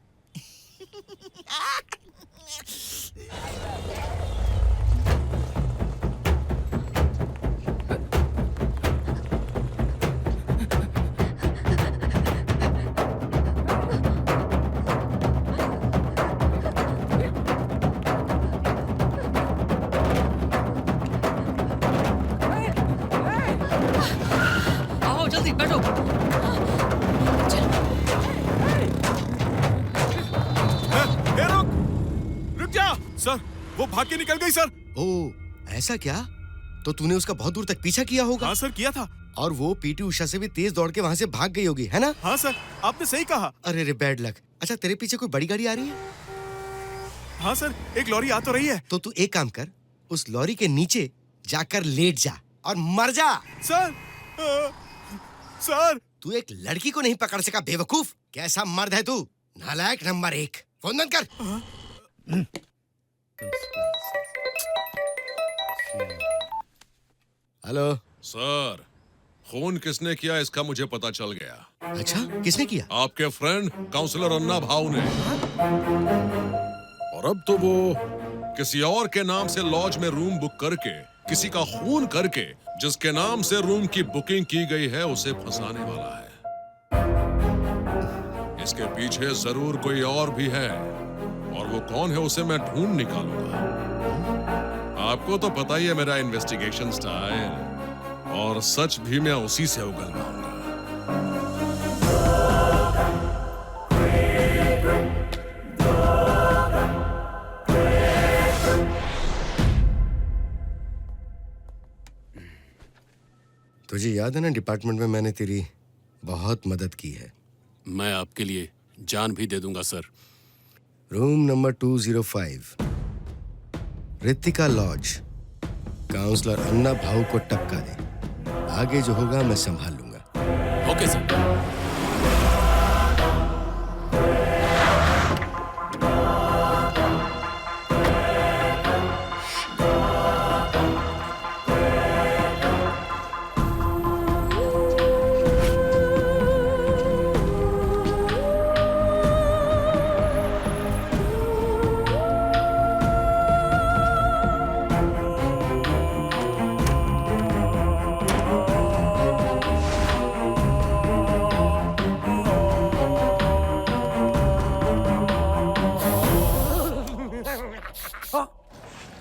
आओ जल्दी बैठो। रुक जा सर। वो भाग के निकल गई सर। ओ ऐसा क्या? तो तूने उसका बहुत दूर तक पीछा किया होगा। हाँ सर, किया था। और वो पीटी उषा से भी तेज दौड़ के वहाँ से भाग गई होगी, है ना? हाँ सर, आपने सही कहा। अरे रे बैड लक। अच्छा तेरे पीछे कोई बड़ी गाड़ी आ रही है? हाँ सर, एक लॉरी आ तो रही है। तो तू एक काम कर, उस लॉरी के नीचे जाकर लेट जा और मर जा। सर सर, तू एक लड़की को नहीं पकड़ सका बेवकूफ। कैसा मर्द है तू, नालायक नंबर 1। फोन बंद कर। हेलो सर, खून किसने किया इसका मुझे पता चल गया। अच्छा, किसने किया? आपके फ्रेंड काउंसलर अन्ना भाऊ ने। और अब तो वो किसी और के नाम से लॉज में रूम बुक करके, किसी का खून करके, जिसके नाम से रूम की बुकिंग की गई है, उसे फंसाने वाला है। इसके पीछे जरूर कोई और भी है, और वो कौन है उसे मैं ढूंढ निकालूंगा। आपको तो पता ही है मेरा इन्वेस्टिगेशन स्टाइल, और सच भी मैं उसी से उगलवाऊंगा। तुझे याद है ना, डिपार्टमेंट में मैंने तेरी बहुत मदद की है। मैं आपके लिए जान भी दे दूंगा sir. Room number 205, Ritika lodge. Councillor Anna Bhau को टपका दे। आगे जो होगा मैं संभाल लूंगा। Okay sir.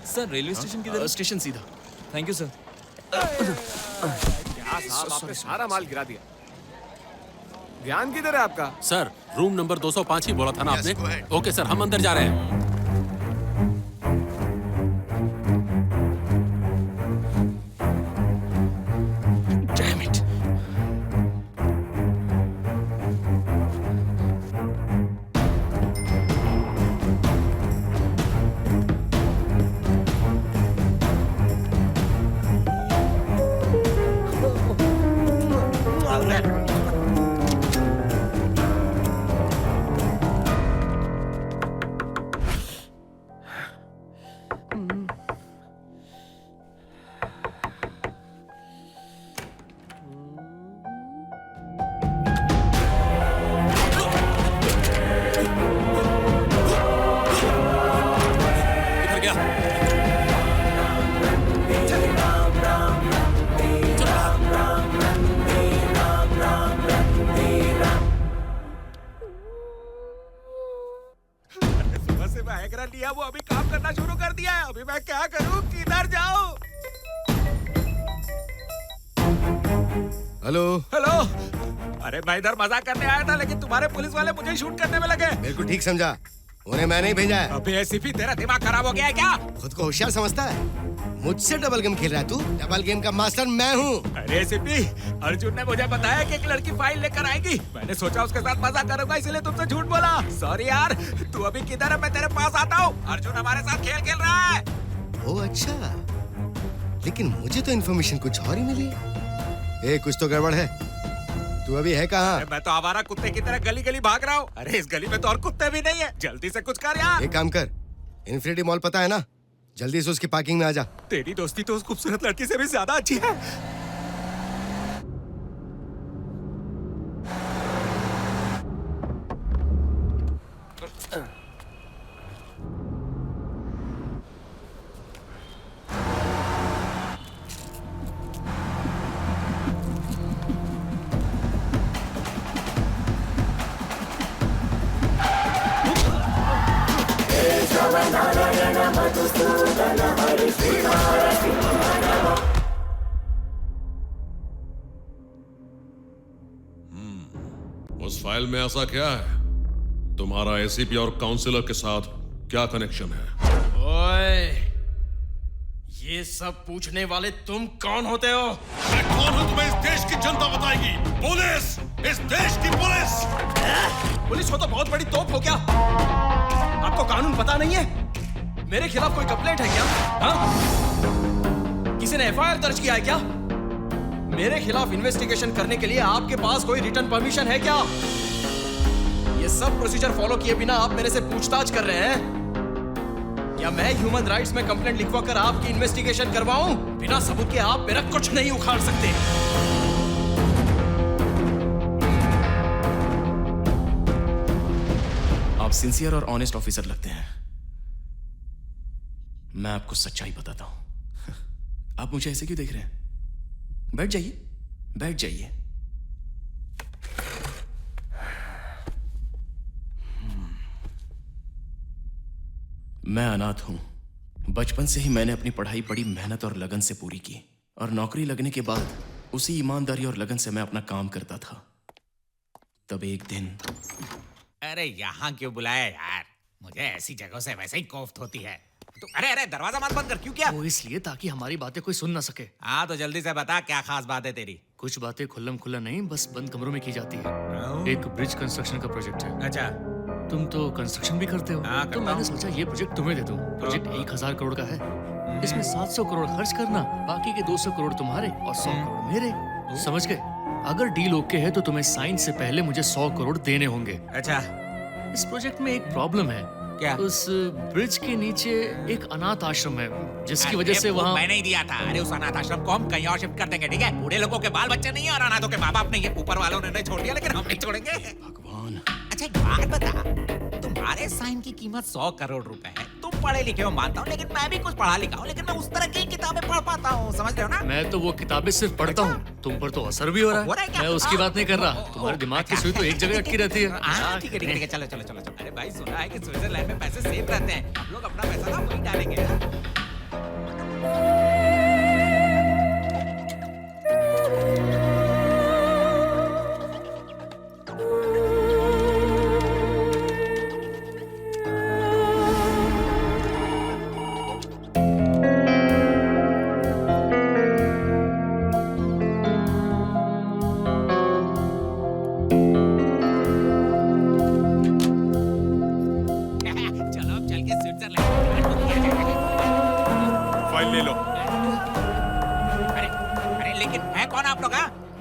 Sir railway station किधर? स्टेशन सीधा। Thank you sir. क्या साहब, आपने सारा माल गिरा दिया। ध्यान किधर है आपका? सर, रूम नंबर 205 ही बोला था ना आपने? ओके सर, हम अंदर जा रहे हैं। लिया, वो अभी काम करना शुरू कर दिया है। अभी मैं क्या करूं, किधर जाऊं? हेलो हेलो, अरे मैं इधर मजाक करने आया था, लेकिन तुम्हारे पुलिस वाले मुझे शूट करने में लगे। मेरे को ठीक समझा, उन्हें मैंने ही भेजा है। अबे एसीपी, तेरा दिमाग खराब हो गया है क्या? खुद को होशियार समझता है? मुझसे डबल गेम खेल रहा है तू? डबल गेम का मास्टर मैं हूँ। अरे एसीपी, अर्जुन ने मुझे बताया कि एक लड़की फाइल लेकर आएगी। मैंने सोचा उसके साथ मजाक करूंगा, इसलिए तुमसे झूठ बोला। सॉरी यार, तू अभी किधर है? मैं तेरे पास आता हूँ। अर्जुन हमारे साथ खेल खेल रहा है। ओ अच्छा, लेकिन मुझे तो इन्फॉर्मेशन कुछ और ही मिली। ए, कुछ तो गड़बड़ है। तू अभी है कहाँ? मैं तो आवारा कुत्ते की तरह गली गली भाग रहा हूँ। अरे इस गली में तो और कुत्ते भी नहीं है। जल्दी से कुछ कर यार। एक काम कर, इन्फिनिटी मॉल पता है ना? जल्दी से उसकी पार्किंग में आ जा। तेरी दोस्ती तो उस खूबसूरत लड़की से भी ज्यादा अच्छी है। उस फाइल में ऐसा क्या है? तुम्हारा एसीपी और काउंसिलर के साथ क्या कनेक्शन है? ओए ओए, ये सब पूछने वाले तुम कौन होते हो? मैं कौन हूँ तुम्हें इस देश की जनता बताएगी। पुलिस, इस देश की पुलिस। पुलिस हो तो बहुत बड़ी तोप हो क्या? आपको कानून पता नहीं है? मेरे खिलाफ कोई कंप्लेंट है क्या? हाँ? किसी ने एफआईआर दर्ज किया है क्या? मेरे खिलाफ इन्वेस्टिगेशन करने के लिए आपके पास कोई रिटर्न परमिशन है क्या? ये सब प्रोसीजर फॉलो किए बिना आप मेरे से पूछताछ कर रहे हैं? क्या मैं ह्यूमन राइट्स में कंप्लेंट लिखवा कर आपकी इन्वेस्टिगेशन करवाऊं? बिना सबूत के आप मेरा कुछ नहीं उखाड़ सकते। आप सिंसियर और ऑनेस्ट ऑफिसर लगते हैं। मैं आपको सच्चाई बताता हूं। आप मुझे ऐसे क्यों देख रहे हैं? बैठ जाइए, बैठ जाइए। मैं अनाथ हूं। बचपन से ही मैंने अपनी पढ़ाई बड़ी मेहनत और लगन से पूरी की, और नौकरी लगने के बाद उसी ईमानदारी और लगन से मैं अपना काम करता था। तब एक दिन। अरे यहाँ क्यों बुलाया यार? मुझे ऐसी जगहों से वैसे ही कोफ्त होती है। तो अरे दरवाजा मत बंद कर। क्यों क्या? वो इसलिए ताकि हमारी बातें कोई सुन ना सके। हाँ तो जल्दी से बता, क्या खास बात है तेरी? कुछ बातें खुल्लम खुल्ला नहीं, बस बंद कमरों में की जाती है। एक ब्रिज कंस्ट्रक्शन का प्रोजेक्ट है। अच्छा, तुम तो कंस्ट्रक्शन भी करते हो। तो मैंने सोचा ये प्रोजेक्ट तुम्हें दे दूं। प्रोजेक्ट 1000 करोड़ का है। इसमें 700 करोड़ खर्च करना, बाकी के 200 करोड़ तुम्हारे और 100 करोड़ मेरे। समझ गए? अगर डील ओके है तो तुम्हें साइन से पहले मुझे 100 करोड़ देने होंगे। अच्छा, इस प्रोजेक्ट में एक प्रॉब्लम है। क्या? उस ब्रिज के नीचे एक अनाथ आश्रम है, जिसकी वजह से वहाँ मैंने ही दिया था। अरे उस अनाथ आश्रम को हम कहीं और शिफ्ट कर देंगे, ठीक है? बूढ़े लोगों के बाल बच्चे नहीं है और अनाथों के माँ बाप नहीं है। ऊपर वालों ने नहीं छोड़ दिया, लेकिन हम नहीं छोड़ेंगे। भगवान। अच्छा एक बात बता, तुम्हारे साइन की कीमत 100 करोड़ रुपए है। तुम पढ़े लिखे हो मानता हूँ, लेकिन मैं भी कुछ पढ़ा लिखा हूँ, लेकिन मैं उस तरह की किताबें पढ़ पाता हूँ। समझ रहे हो ना? मैं तो वो किताबें सिर्फ पढ़ता हूँ। तुम पर तो असर भी हो रहा है। मैं उसकी बात नहीं कर रहा। तुम्हारे दिमाग की सुई तो एक जगह अटकी रहती है। ठीक है ठीक है, चलो चलो चलो। अरे भाई सुना है कि स्विट्जरलैंड में पैसे सेफ रहते हैं। हम लोग अपना पैसा ना वहीं डालेंगे।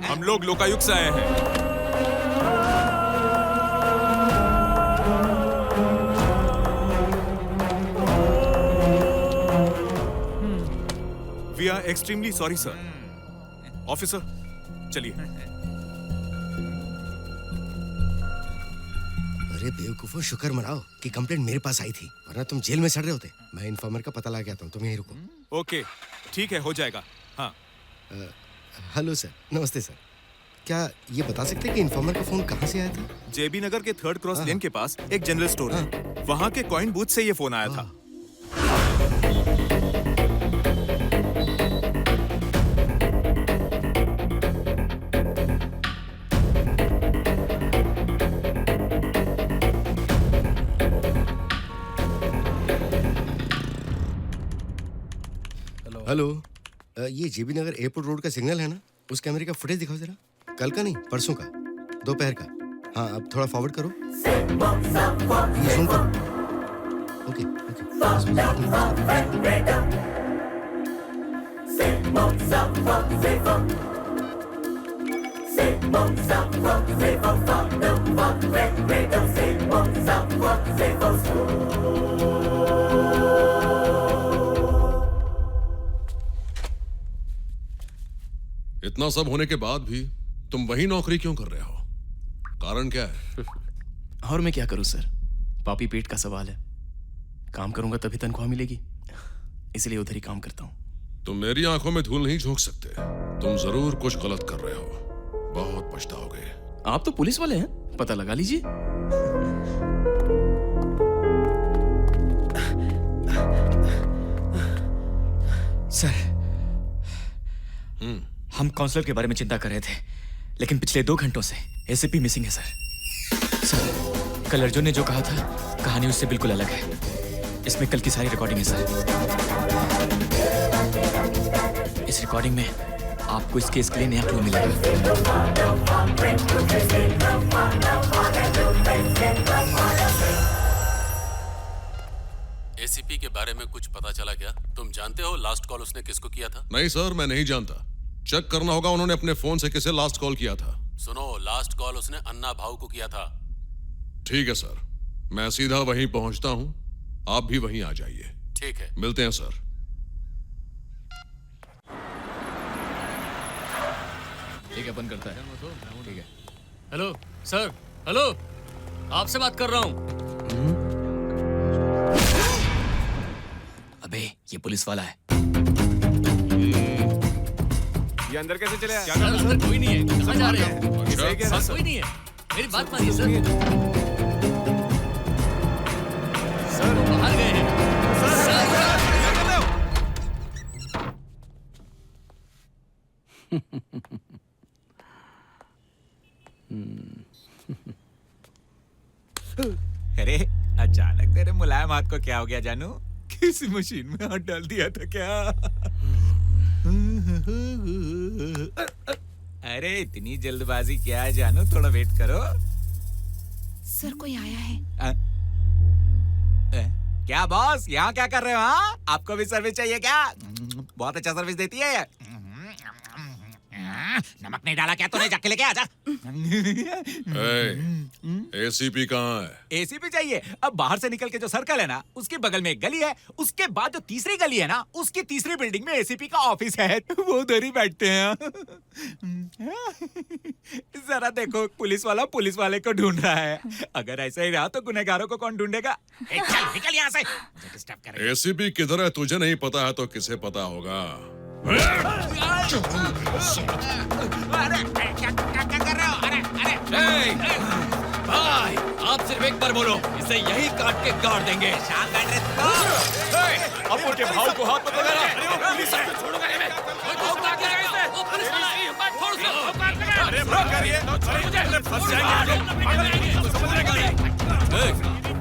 हम लोग लोकायुक्त से आए हैं। We are extremely sorry sir. Officer चलिए। अरे बेवकूफो, शुक्र मनाओ कि कंप्लेंट मेरे पास आई थी, वरना तुम जेल में सड़ रहे होते। मैं इन्फॉर्मर का पता लगा आता हूँ, तुम यहीं रुको। ओके ठीक है, हो जाएगा। हाँ हेलो सर, नमस्ते सर। क्या ये बता सकते हैं कि इन्फॉर्मर का फोन कहाँ से आया था? जेबी नगर के 3rd क्रॉस लेन के पास एक जनरल स्टोर है। वहाँ के कॉइन बूथ से ये फोन आया था। हेलो, ये जेबी नगर एयरपोर्ट रोड का सिग्नल है ना? उस कैमरे का फुटेज दिखाओ जरा। कल का नहीं, परसों का, दोपहर का। हाँ अब थोड़ा फॉरवर्ड करो, ये जूम करो। ओके इतना सब होने के बाद भी तुम वही नौकरी क्यों कर रहे हो? कारण क्या है? और मैं क्या करूं सर, पापी पेट का सवाल है। काम करूंगा तभी तनख्वाह मिलेगी, इसलिए उधर ही काम करता हूं। तुम मेरी आंखों में धूल नहीं झोंक सकते। तुम जरूर कुछ गलत कर रहे हो, बहुत पछताओगे। आप तो पुलिस वाले हैं, पता लगा लीजिए। सर, हम काउंसलर के बारे में चिंता कर रहे थे, लेकिन पिछले 2 घंटों से एसीपी मिसिंग है सर। सर, कल अर्जुन ने जो कहा था, कहानी उससे बिल्कुल अलग है। इसमें कल की सारी रिकॉर्डिंग है सर। इस रिकॉर्डिंग में आपको इस केस के लिए नया क्लू मिलेगा। एसीपी के बारे में कुछ पता चला क्या? तुम जानते हो लास्ट कॉल उसने किसको किया था? नहीं सर, मैं नहीं जानता। चेक करना होगा उन्होंने अपने फोन से किसे लास्ट कॉल किया था। सुनो, लास्ट कॉल उसने अन्ना भाऊ को किया था। ठीक है सर, मैं सीधा वहीं पहुंचता हूं, आप भी वहीं आ जाइए। ठीक है, मिलते हैं सर। ठीक है, बंद करता है। ठीक है। हेलो सर, हेलो, आपसे बात कर रहा हूँ। अबे ये पुलिस वाला है। ये अंदर कैसे चले आए? सर, अंदर कोई नहीं है, कहाँ जा रहे हैं? अच्छा। सर, कोई नहीं है, मेरी बात मानिए सर। सर बाहर गए हैं। अरे अचानक तेरे मुलायम हाथ को क्या हो गया जानू? किसी मशीन में हाथ डाल दिया था क्या? अरे इतनी जल्दबाजी क्या है जानू? थोड़ा वेट करो। सर कोई आया है। क्या बॉस, यहाँ क्या कर रहे हो? हाँ, आपको भी सर्विस चाहिए क्या? बहुत अच्छा सर्विस देती है ये। नमक नहीं डाला क्या तूने? जाके लेके आजा। एसीपी कहाँ है? एसीपी चाहिए? अब बाहर से निकल के जो सर्कल है ना, उसके बगल में एक गली है, उसके बाद जो तीसरी गली है ना, उसकी तीसरी बिल्डिंग में एसीपी का ऑफिस है। वो उधर ही बैठते हैं। जरा देखो, पुलिस वाला पुलिस वाले को ढूंढ रहा है। अगर ऐसा ही रहा तो गुनहगारों को कौन ढूंढेगा? चल निकल यहाँ से। एसीपी किधर है तुझे नहीं पता है तो किसे पता होगा? अरे क्या कर रहे हो? अरे भाई, आप सिर्फ एक बार बोलो, इसे यही काट के गाड़ देंगे। शाम बैठ रहे अब उनके भाव को हाथ मत लगाना। पुलिस को छोड़ूंगा नहीं मैं। वो काट लेगा इसे। वो पुलिस वाला है, मत छोड़ उसको। वो काट लेगा। अरे मत करिए। मुझे फंस जाएंगे। समझ रहे क्या?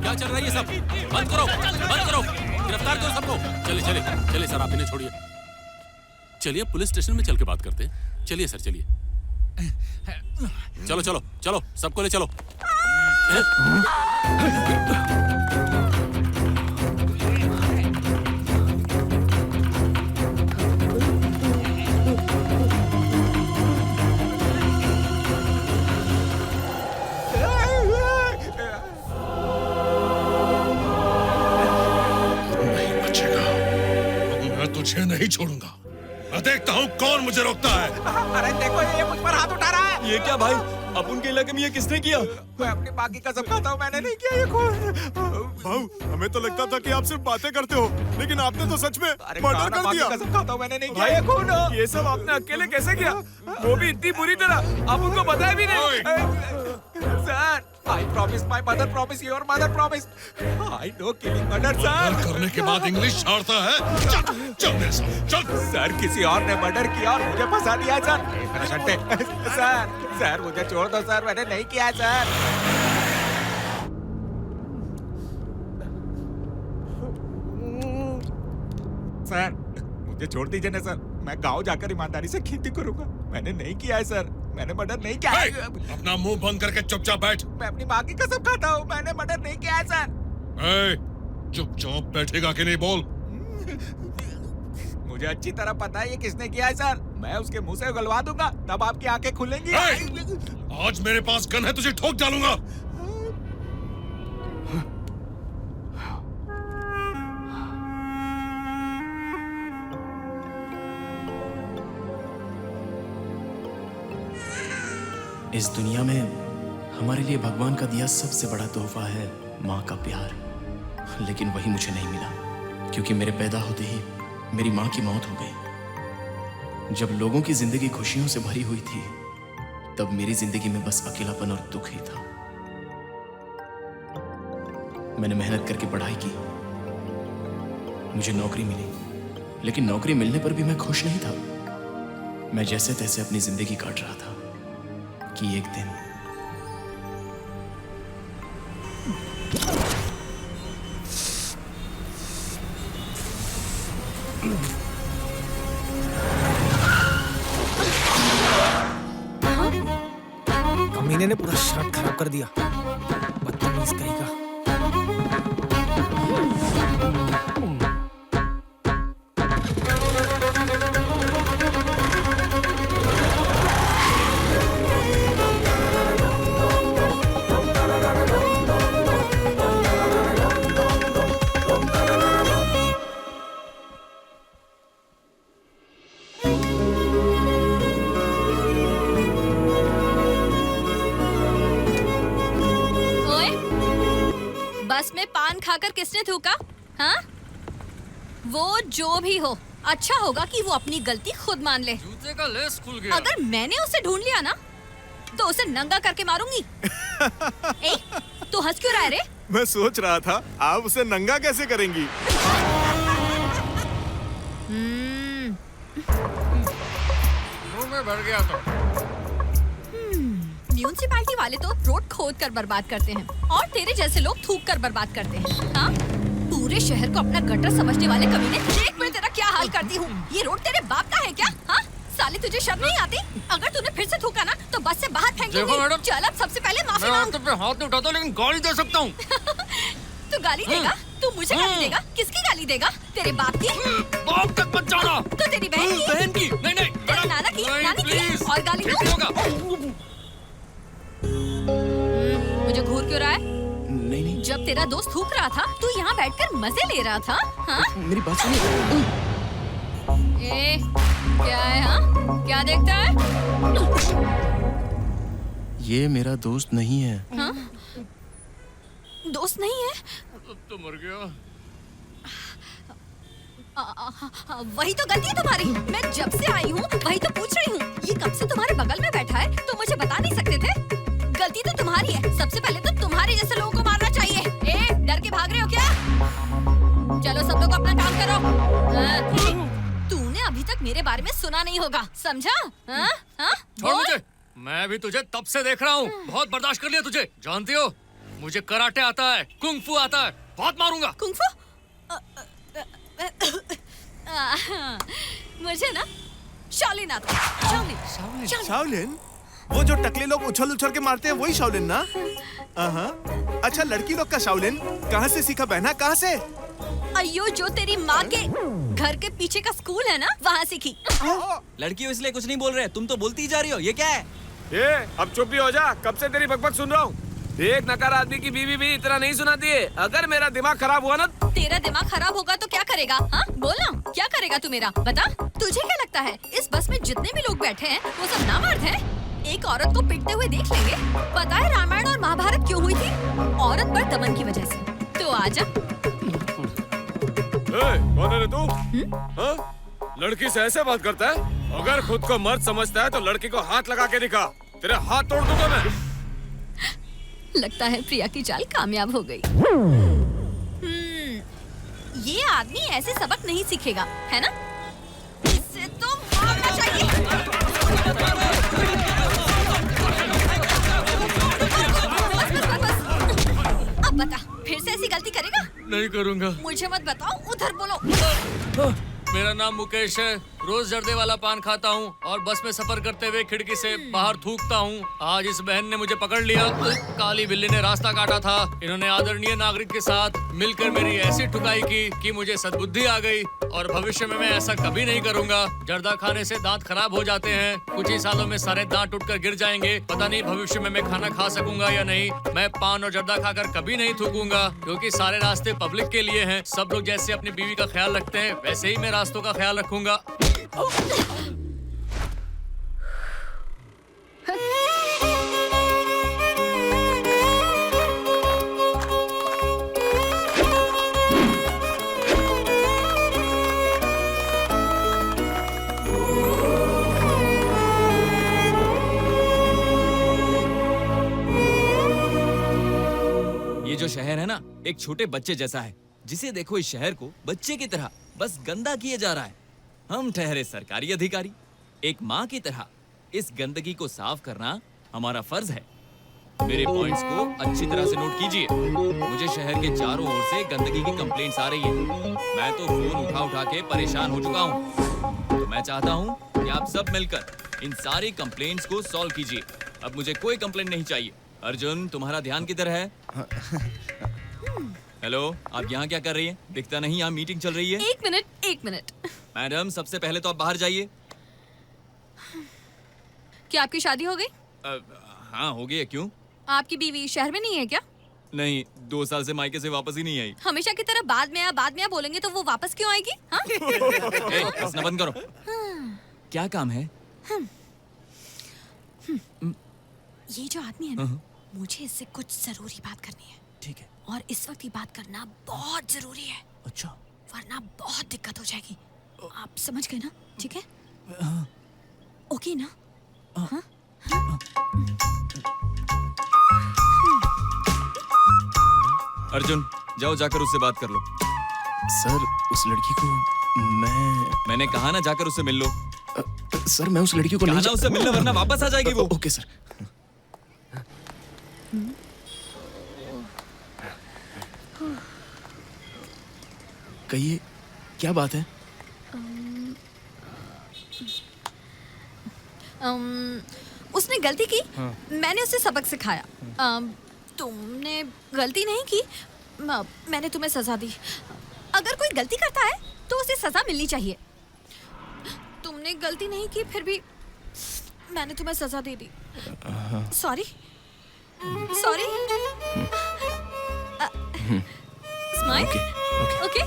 क्या चल रहा है ये सब? बंद करो, बंद करो, गिरफ्तार करो सबको। चलिए चलिए चलिए सर, आप इन्हें छोड़िए। चलिए पुलिस स्टेशन में चल के बात करते हैं। चलिए सर, चलिए। चलो चलो चलो, सबको ले चलो। नहीं बचेगा, मैं तुझे नहीं छोड़ूंगा। मैं देखता हूँ कौन मुझे रोकता है। अरे देखो, ये मुझ पर हाथ उठा रहा है। ये क्या भाई? अब उनके इलाके में ये किसने किया? मैं अपनी माँ की कसम खाता हूँ, मैंने नहीं किया ये खून। भाऊ, हमें तो लगता था कि आप सिर्फ बातें करते हो, लेकिन आपने तो सच में मर्डर कर दिया। कसम खाता हूँ, मैंने नहीं किया ये खून। ये सब आपने अकेले कैसे किया? वो भी इतनी बुरी तरह, आप उनको बताया भी नहीं। Sir, I promise my mother promise your mother promise. I know killing murder, sir. करने के बाद इंग्लिश झाड़ता है। चल चल मेरे साथ, चल। सर, किसी और ने मर्डर किया और मुझे फंसा दिया सर। मेरा शट्टे। सर, सर मुझे छोड़ दो सर, मैंने नहीं किया सर। सर, मुझे छोड़ दीजिए ना सर, मैं गांव जाकर ईमानदारी से खेती करूंगा। मैंने नहीं किया है सर, मैंने मर्डर नहीं किया है। अपना मुंह बंद करके चुपचाप बैठ। मैं अपनी माँ की कसम खाता हूँ, मैंने मर्डर नहीं किया है सर। चुपचाप बैठेगा कि नहीं बोल। मुझे अच्छी तरह पता है ये किसने किया है सर। मैं उसके मुंह से उगलवा दूंगा, तब आपकी आंखें खुलेंगी। आज मेरे पास गन है, तुझे ठोक डालूंगा। इस दुनिया में हमारे लिए भगवान का दिया सबसे बड़ा तोहफा है माँ का प्यार, लेकिन वही मुझे नहीं मिला, क्योंकि मेरे पैदा होते ही मेरी माँ की मौत हो गई। जब लोगों की जिंदगी खुशियों से भरी हुई थी, तब मेरी जिंदगी में बस अकेलापन और दुख ही था। मैंने मेहनत करके पढ़ाई की, मुझे नौकरी मिली, लेकिन नौकरी मिलने पर भी मैं खुश नहीं था। मैं जैसे तैसे अपनी जिंदगी काट रहा था कि एक दिन बंदे ने पूरा शर्ट खराब कर दिया। बदतमीज कहीं का। बस में पान खाकर किसने थूका? हाँ? वो जो भी हो, अच्छा होगा कि वो अपनी गलती खुद मान ले। जूते का लेस खुल गया। अगर मैंने उसे ढूंढ लिया ना, तो उसे नंगा करके मारूंगी। ए, तू हंस क्यों रहा है रे? मैं सोच रहा था आप उसे नंगा कैसे करेंगी? मुंह में भर गया तो। म्यूनिसिपैलिटी वाले तो रोड खोद कर बर्बाद करते हैं और तेरे जैसे लोग थूक कर बर्बाद करते हैं। हाँ? पूरे शहर को अपना गटर समझने वाले कमीने, देख मैं तेरा क्या हाल करती हूँ। ये रोड तेरे बाप का है क्या? हाँ? साले तुझे शर्म नहीं आती? अगर तूने फिर से थूका ना तो बस से बाहर फेंक दूंगी। चल अब सबसे पहले माफी मांग। मैं तो हाथ नहीं उठाता लेकिन गाली दे सकता हूँ। तू गाली देगा? तू मुझे गाली देगा? किसकी गाली देगा? तेरे बाप की? बाप तक मत जाना। तो तेरी बहन की? बहन की? नहीं। तेरे नाना की? नानी की? और गाली दूं? मुझे घूर क्यों रहा है? नहीं। जब तेरा दोस्त थूक रहा था, तू यहाँ बैठकर मजे ले रहा था, हाँ? मेरी बात सुनिए। ए, क्या है हाँ? क्या देखता है? ये मेरा दोस्त नहीं है। हाँ? दोस्त नहीं है? अब तो मर गया। वही तो गलती है तुम्हारी। मैं जब से आई हूँ वही तो पूछ रही हूँ। ये कब से तुम्हारे बगल में बैठा है तो मुझे बता नहीं सकते थे? गलती तो तुम्हारी है। सबसे पहले तो तुम्हारे जैसे लोगों को मारना चाहिए। ए, डर के भाग रहे हो क्या? चलो सब लोग अपना काम करो। तूने अभी तक मेरे बारे में सुना नहीं होगा, समझा? छोड़ मुझे। मैं भी तुझे तब से देख रहा हूँ। बहुत बर्दाश्त कर लिया तुझे। जानती हो मुझे कराटे आता है, कुंग फू आता है। बहुत मारूंगा। कुंग फू? मुझे ना शाओलिन आता है। शाओलिन? वो जो टकले लोग उछल के मारते हैं वही शाओलिन ना? अच्छा, लड़की लोग का शाओलिन कहाँ से सीखा बहना? कहाँ से? अयो, जो तेरी माँ के घर के पीछे का स्कूल है ना, वहाँ सीखी। लड़की हो इसलिए कुछ नहीं बोल रहे, तुम तो बोलती ही जा रही हो। ये क्या है? अब चुप भी हो जा। कब से तेरी बकबक सुन रहा हूँ। एक नकार आदमी की बीवी भी इतना नहीं सुनाती है। अगर मेरा दिमाग खराब हुआ ना। तेरा दिमाग खराब होगा तो क्या करेगा? हाँ, बोलना क्या करेगा तू मेरा? बता, तुझे क्या लगता है इस बस में जितने भी लोग बैठे हैं वो सब नामर्द हैं? एक औरत को पिटते हुए देख लेंगे। पता है रामायण और महाभारत क्यों हुई थी? औरत पर दमन की वजह से। तो आजा। कौन है रे तू? लड़की से ऐसे बात करता है? अगर खुद को मर्द समझता है तो लड़की को हाथ लगा के दिखा। तेरे हाथ तोड़ दूंगा मैं। लगता है प्रिया की चाल कामयाब हो गई। ये आदमी ऐसे सबक नहीं सीखेगा, है ना? इससे तो मारना चाहिए। अब बता, फिर से ऐसी गलती करेगा? नहीं करूँगा। मुझे मत बताओ, उधर बोलो। मेरा नाम मुकेश है। रोज जर्दे वाला पान खाता हूँ और बस में सफर करते हुए खिड़की से बाहर थूकता हूँ। आज इस बहन ने मुझे पकड़ लिया। काली बिल्ली ने रास्ता काटा था। इन्होंने आदरणीय नागरिक के साथ मिलकर मेरी ऐसी ठुकाई की कि मुझे सद्बुद्धि आ गई और भविष्य में मैं ऐसा कभी नहीं करूँगा। जर्दा खाने से दांत खराब हो जाते हैं। कुछ ही सालों में सारे दांत टूटकर गिर जाएंगे। पता नहीं भविष्य में मैं खाना खा सकूंगा या नहीं। मैं पान और जर्दा खाकर कभी नहीं थूकूंगा क्योंकि सारे रास्ते पब्लिक के लिए हैं। सब लोग जैसे अपनी बीवी का ख्याल रखते हैं वैसे ही मैं रास्तों का ख्याल रखूंगा। ये जो शहर है ना, एक छोटे बच्चे जैसा है। जिसे देखो इस शहर को बच्चे की तरह बस गंदा किए जा रहा है। हम ठहरे सरकारी अधिकारी, एक माँ की तरह इस गंदगी को साफ करना हमारा फर्ज है। मेरे पॉइंट्स को अच्छी तरह से नोट कीजिए। मुझे शहर के चारों ओर से गंदगी की कंप्लेंट्स आ रही है। मैं तो फोन उठा के परेशान हो चुका हूँ। तो मैं चाहता हूँ कि आप सब मिलकर इन सारी कंप्लेंट्स को सॉल्व कीजिए। अब मुझे कोई कंप्लेंट नहीं चाहिए। अर्जुन, तुम्हारा ध्यान किधर है? हेलो, आप यहाँ क्या कर रही हैं? दिखता नहीं यहाँ मीटिंग चल रही है। एक मिनट। मैडम, सबसे पहले तो आप बाहर जाइए। क्या आपकी शादी हो गई? हाँ, हो गई है। क्यों? आपकी बीवी शहर में नहीं है क्या? नहीं, 2 साल से मायके से वापस ही नहीं आई। हमेशा की तरह बाद में आ बोलेंगे तो वो वापस क्यों आएगी? हाँ? हंसना बंद करो। क्या काम है? ये जो आदमी है ना, मुझे इससे कुछ जरूरी बात करनी है। ठीक है। और इस वक्त ये बात करना बहुत जरूरी है। अच्छा। वरना बहुत दिक्कत हो जाएगी। आप समझ गए ना? ठीक है? ओके ना? हाँ? अर्जुन, जाओ जाकर उससे बात कर लो। सर, उस लड़की को मैंने कहा ना, जाकर उससे मिल लो। सर, मैं उस लड़की को नहीं उससे मिलना, वरना वापस आ जाएगी वो। Okay sir. कहिए, क्या बात है? उसने गलती की। मैंने उसे सबक सिखाया। तुमने गलती नहीं की। मैंने तुम्हें सजा दी। अगर कोई गलती करता है तो उसे सजा मिलनी चाहिए। तुमने गलती नहीं की, फिर भी मैंने तुम्हें सजा दे दी। सॉरी। स्माइल। ओके।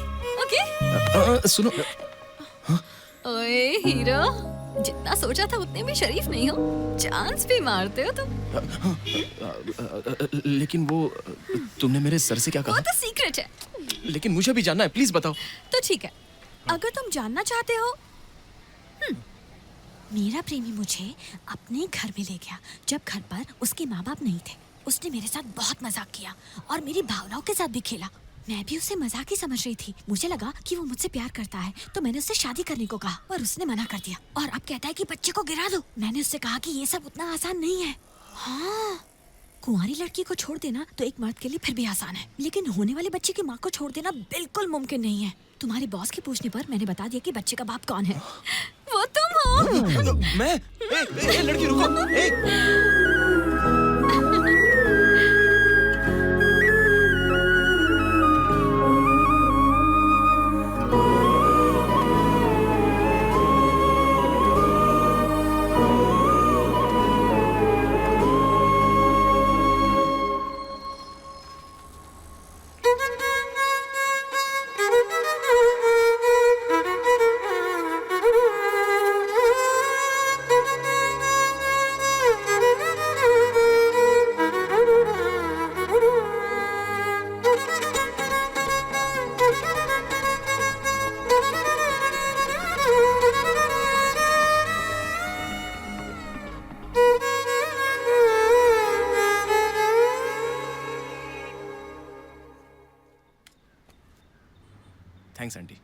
सुनो। ओए हीरो, जितना सोचा था उतने भी शरीफ नहीं हो। चांस भी मारते हो तुम। लेकिन वो तुमने मेरे सर से क्या कहा? वो तो सीक्रेट है। लेकिन मुझे भी जानना है, प्लीज बताओ। तो ठीक है, अगर तुम जानना चाहते हो। मेरा प्रेमी मुझे अपने घर में ले गया जब घर पर उसके माँ बाप नहीं थे। उसने मेरे साथ बहुत मजाक किया और मेरी भावनाओं के साथ भी खेला। मैं भी उसे मजाक ही समझ रही थी। मुझे लगा कि वो मुझसे प्यार करता है, तो मैंने उससे शादी करने को कहा, पर उसने मना कर दिया। और अब कहता है कि बच्चे को गिरा दो। मैंने उससे कहा कि ये सब उतना आसान नहीं है। हाँ, कुंवारी लड़की को छोड़ देना तो एक मर्द के लिए फिर भी आसान है, लेकिन होने वाले बच्चे की माँ को छोड़ देना बिल्कुल मुमकिन नहीं है। तुम्हारे बॉस के पूछने पर मैंने बता दिया कि बच्चे का बाप कौन है। वो तुम हो। मैं? लड़की रुको। Thanks aunty.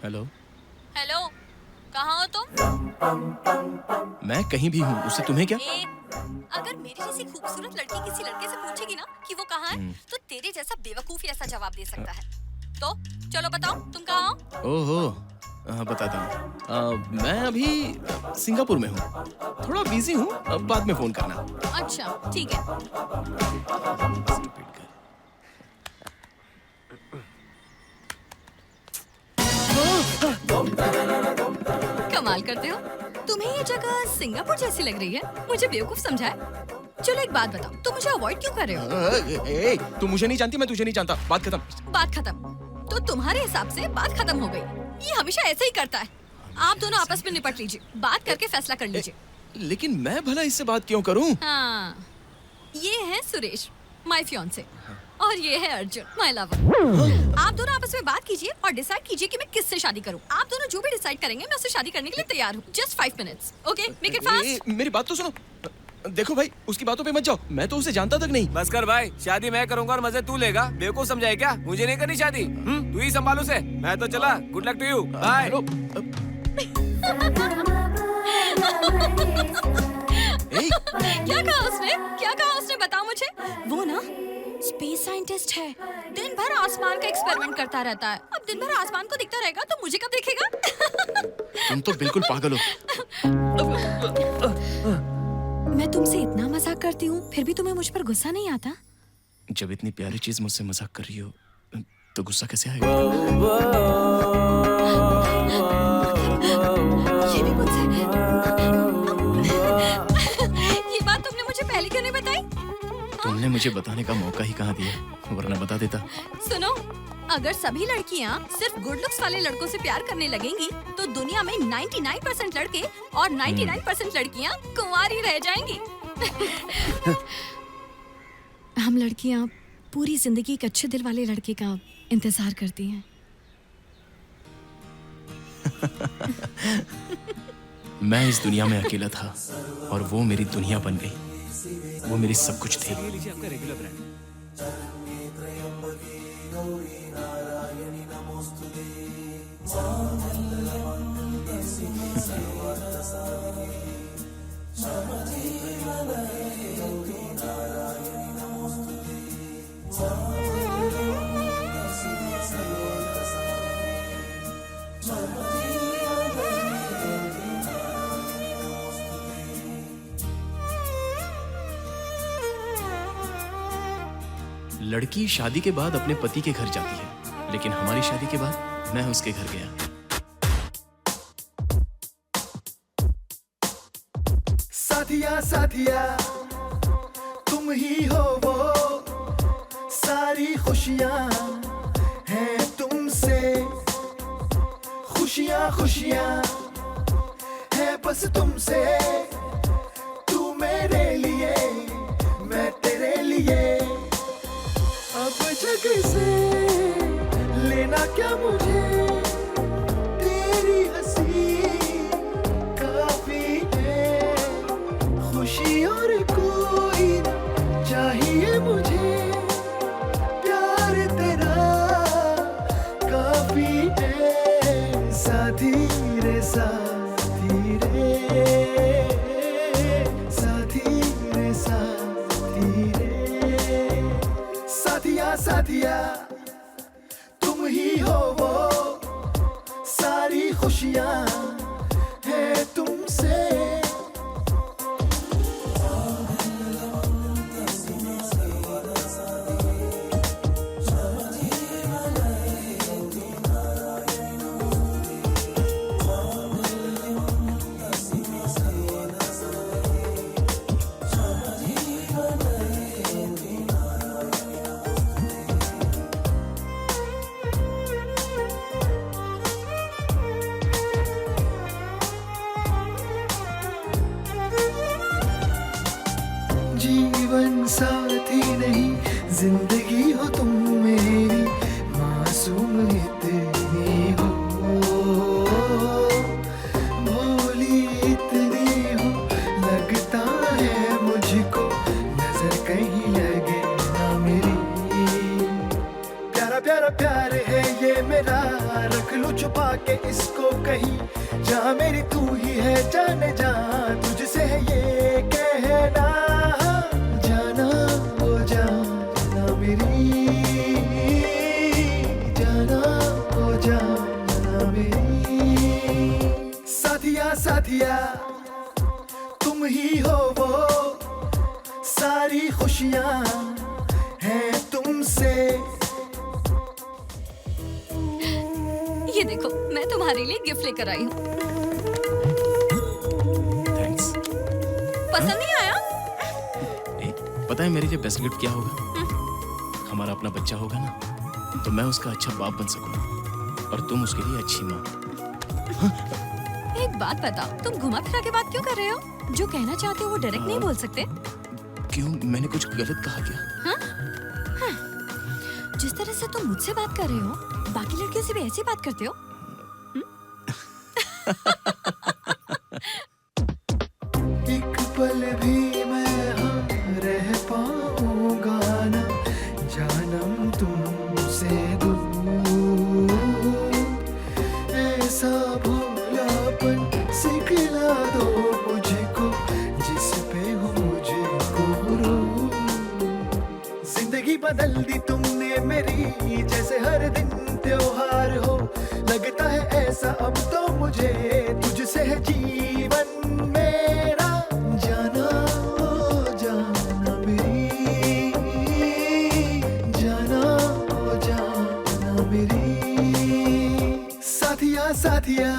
हेलो। कहाँ हो तुम? मैं कहीं भी हूँ, उससे तुम्हें क्या? अगर मेरी जैसी खूबसूरत लड़की किसी लड़के से पूछेगी ना कि वो कहाँ है, तो तेरे जैसा बेवकूफ ही ऐसा जवाब दे सकता है। तो चलो बताओ, तुम कहाँ हो? ओहो, बताता हूँ। मैं अभी सिंगापुर में हूँ। थोड़ा बिजी हूँ, बाद में फोन करना। अच्छा, ठीक है। कमाल करते हो। तुम्हें ये जगह सिंगापुर जैसी लग रही है। मुझे बेवकूफ समझा है। चलो एक बात बताओ, तुम मुझे अवॉइड क्यों कर रहे हो? तुम मुझे नहीं जानती, मैं तुझे नहीं जानता। बात खत्म। बात खत्म? तो तुम्हारे हिसाब से बात खत्म हो गई। ये हमेशा ऐसे ही करता है। आप दोनों आपस में निपट लीजिए, बात करके फैसला कर लीजिए। लेकिन मैं भला इससे बात क्यों करूं? हाँ, ये है सुरेश, माय फियांसे, और ये है अर्जुन, माय लवर। आप दोनों आपस में बात कीजिए और डिसाइड कीजिए कि मैं किससे शादी करूं। आप दोनों जो भी डिसाइड करेंगे, मैं उससे शादी करने के लिए तैयार हूँ। Just 5 minutes, okay? Make it fast. मेरी बात तो सुनो। देखो भाई, उसकी बातों पे मत जाओ। मैं तो उसे जानता तक नहीं। बस कर भाई, शादी मैं करूंगा और मजे तू लेगा। बेवकूफ समझाए क्या? मुझे नहीं करनी शादी। तू ही संभाल उसे। मैं तो चला। Good luck to you. Bye. क्या कहा उसने? क्या कहा उसने? बताओ मुझे। वो ना स्पेस साइंटिस्ट है, दिन भर आसमान का एक्सपेरिमेंट करता रहता है। अब दिन भर आसमान को दिखता रहेगा तो मुझे कब देखेगा? तुम तो बिल्कुल पागल हो। मैं तुमसे इतना मजाक करती हूँ, फिर भी तुम्हें मुझ पर गुस्सा नहीं आता? जब इतनी प्यारी चीज मुझसे मजाक कर रही हो तो गुस्सा कैसे आएगा? ये भी मुझसे ये बात तुमने मुझे पहले क्यों नहीं बताई? तुमने मुझे बताने का मौका ही कहाँ दिया, वरना बता देता। सुनो, अगर सभी लड़कियाँ सिर्फ गुड लुक्स वाले लड़कों से प्यार करने लगेंगी तो दुनिया में 99% लड़के और 99% लड़कियाँ कुंवारी रह जाएंगी। हम लड़कियाँ पूरी जिंदगी एक अच्छे दिल वाले लड़के का इंतजार करती हैं। मैं इस दुनिया में अकेला था और वो मेरी दुनिया बन गई। वो मेरी सब कुछ थी। लड़की शादी के बाद अपने पति के घर जाती है, लेकिन हमारी शादी के बाद मैं उसके घर गया। साथिया साथिया तुम ही हो वो, सारी खुशियां हैं तुमसे, खुशियां खुशियां है बस तुमसे, तू मेरे लिए मैं तेरे लिए। अब जग से लेना क्या मुझे, तेरी हंसी काफी है, खुशी और कोई चाहिए मुझे, प्यार तेरा काफी है, साथी रे साथी रे, साथी रे साथी रे। साथिया साथिया तुम ही हो वो, सारी खुशियां हैं तुमसे। जीवन साथी नहीं जिंदगी हो तुम मेरी, मासूम इतनी हो, भोली इतनी हो, लगता है मुझको नजर कहीं लगे ना मेरी। प्यारा प्यारा प्यार है ये मेरा, रख लूं छुपा के इसको कहीं, जहाँ मेरी तू ही है जाने जा, तुझसे है ये कहना, जाना हो जाना मेरी, जाना हो जाना मेरी। साथिया साथिया तुम ही हो वो, सारी खुशियां हैं तुमसे। ये देखो, मैं तुम्हारे लिए गिफ्ट लेकर आई हूँ। थैंक्स। पसंद नहीं आया? पता है मेरे लिए बेस्ट गिफ्ट क्या होगा? हमारा अपना बच्चा होगा ना, तो मैं उसका अच्छा बाप बन सकूंगा और तुम उसके लिए अच्छी माँ। एक बात बताओ, तुम घुमा फिरा के बात क्यों कर रहे हो? जो कहना चाहते हो वो डायरेक्ट नहीं बोल सकते? क्यों, मैंने कुछ गलत कहा क्या? हाँ? जिस तरह से तुम मुझसे बात कर रहे हो, बाकी लड़कियों से भी ऐसी बात करते हो? एक पल भी मैं रह पाऊंगा ना जानम तुमसे दूर, ऐसा भोलापन सिखला दो मुझको जिस पे हो मुझको रो, जिंदगी बदल दी तुमने मेरी, जैसे हर दिन त्योहार हो। लगता है ऐसा अब तो मुझे, तुझसे है जीवन मेरा। जाना ओ जाना मेरी, जाना ओ जाना मेरी। साथिया साथिया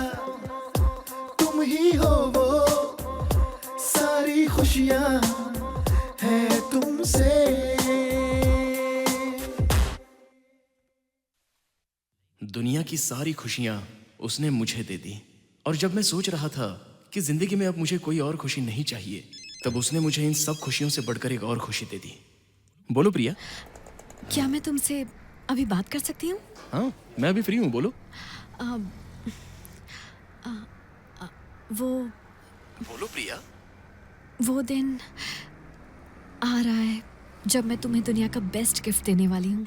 तुम ही हो वो, सारी खुशियां हैं तुमसे। दुनिया की सारी खुशियां उसने मुझे दे दी, और जब मैं सोच रहा था कि जिंदगी में अब मुझे कोई और खुशी नहीं चाहिए, तब उसने मुझे इन सब खुशियों से बढ़कर एक और खुशी दे दी। बोलो प्रिया। क्या मैं तुमसे अभी बात कर सकती हूँ? हाँ, मैं अभी फ्री हूँ, बोलो। बोलो प्रिया। वो दिन आ रहा है जब मैं तुम्हें दुनिया का बेस्ट गिफ्ट देने वाली हूँ।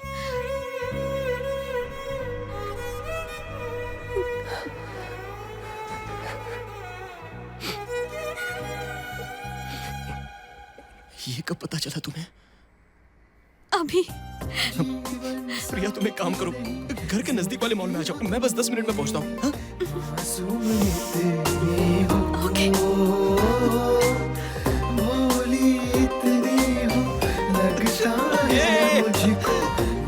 ये कब पता चला तुम्हें? अभी। प्रिया तुम एक काम करो, घर के नजदीक वाले मॉल में आ जाओ, मैं बस 10 मिनट में पहुंचता हूँ। हाँ? ओके। भोली इतनी हो, लगता है मुझको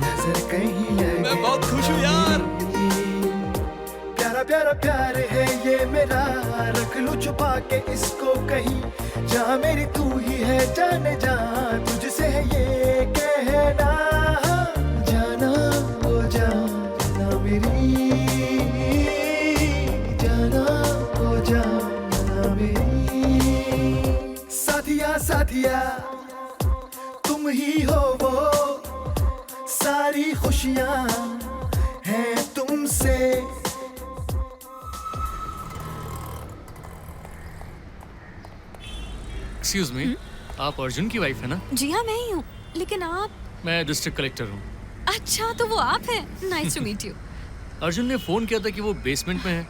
नजर कहीं लगे। मैं बहुत खुश हूँ यार। प्यारा प्यारा प्यार है ये मेरा, रख लूं छुपा के इसको कहीं। जहाँ मेरी तू ही है जाने जा, तुझसे है ये कहना। जाना ओ जाना मेरी, जाना ओ जाना मेरी। साथिया साथिया तुम ही हो वो, सारी खुशियां हैं तुमसे। एक्सक्यूज मी, आप अर्जुन की वाइफ है ना? जी हाँ, मैं ही हूँ। लेकिन आप? मैं डिस्ट्रिक्ट कलेक्टर हूँ। अच्छा, तो वो आप हैं। Nice to meet you. Arjun ने फोन किया था कि वो बेसमेंट में है।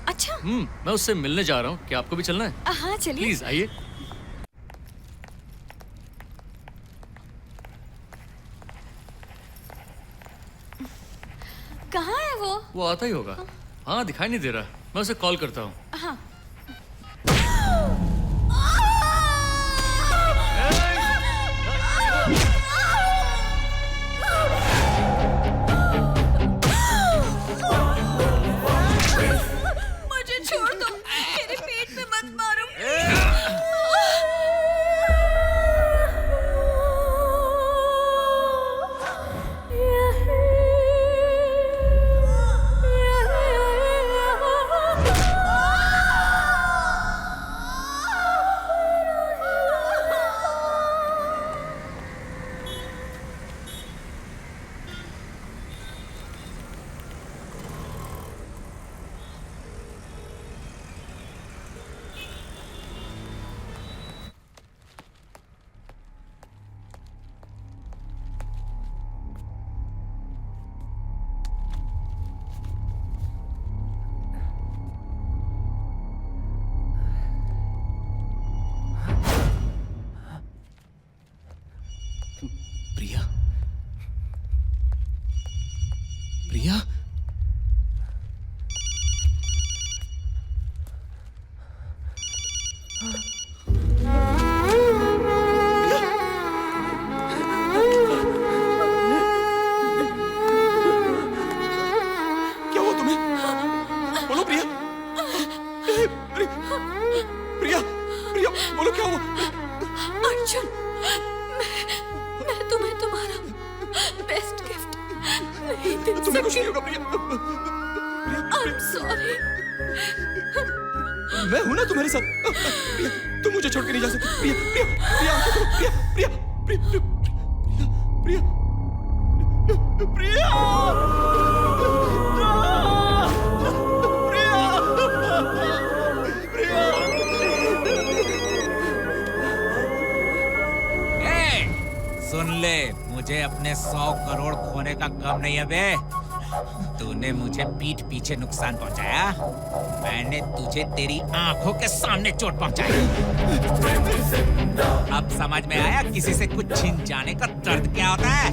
अच्छा। मैं उससे मिलने जा रहा हूँ। क्या आपको भी चलना है? हाँ चलिए। प्लीज आइए। कहाँ है वो? वो आता ही होगा। हाँ, दिखाई नहीं दे रहा। मैं उसे कॉल करता हूँ। हाँ। मुझे छोड़ दो, मेरे पेट में मत मारो। प्रिया, प्रिया, क्या हुआ तुम्हें? बोलो प्रिया। प्रिया, प्रिया, बोलो क्या हुआ? अर्जुन, मैं तुम्हें तुम्हारा बेस्ट गिफ्ट नहीं दे सकती। तुम्हें कुछ नहीं होगा प्रिया। I'm sorry। मैं हूं ना तुम्हारे साथ। प्रिया, तुम मुझे छोड़ के नहीं जा सकती। प्रिया, प्रिया, प्रिया, प्रिया, प्रिया, प्रिया, प्रिया, प्रिया, प्रिया, सुन ले, मुझे अपने 100 करोड़ खोने का गम नहीं है बे। तूने मुझे पीठ पीछे नुकसान पहुंचाया, मैंने तुझे तेरी आंखों के सामने चोट पहुंचाई। अब समझ में आया किसी से कुछ छीन जाने का दर्द क्या होता है?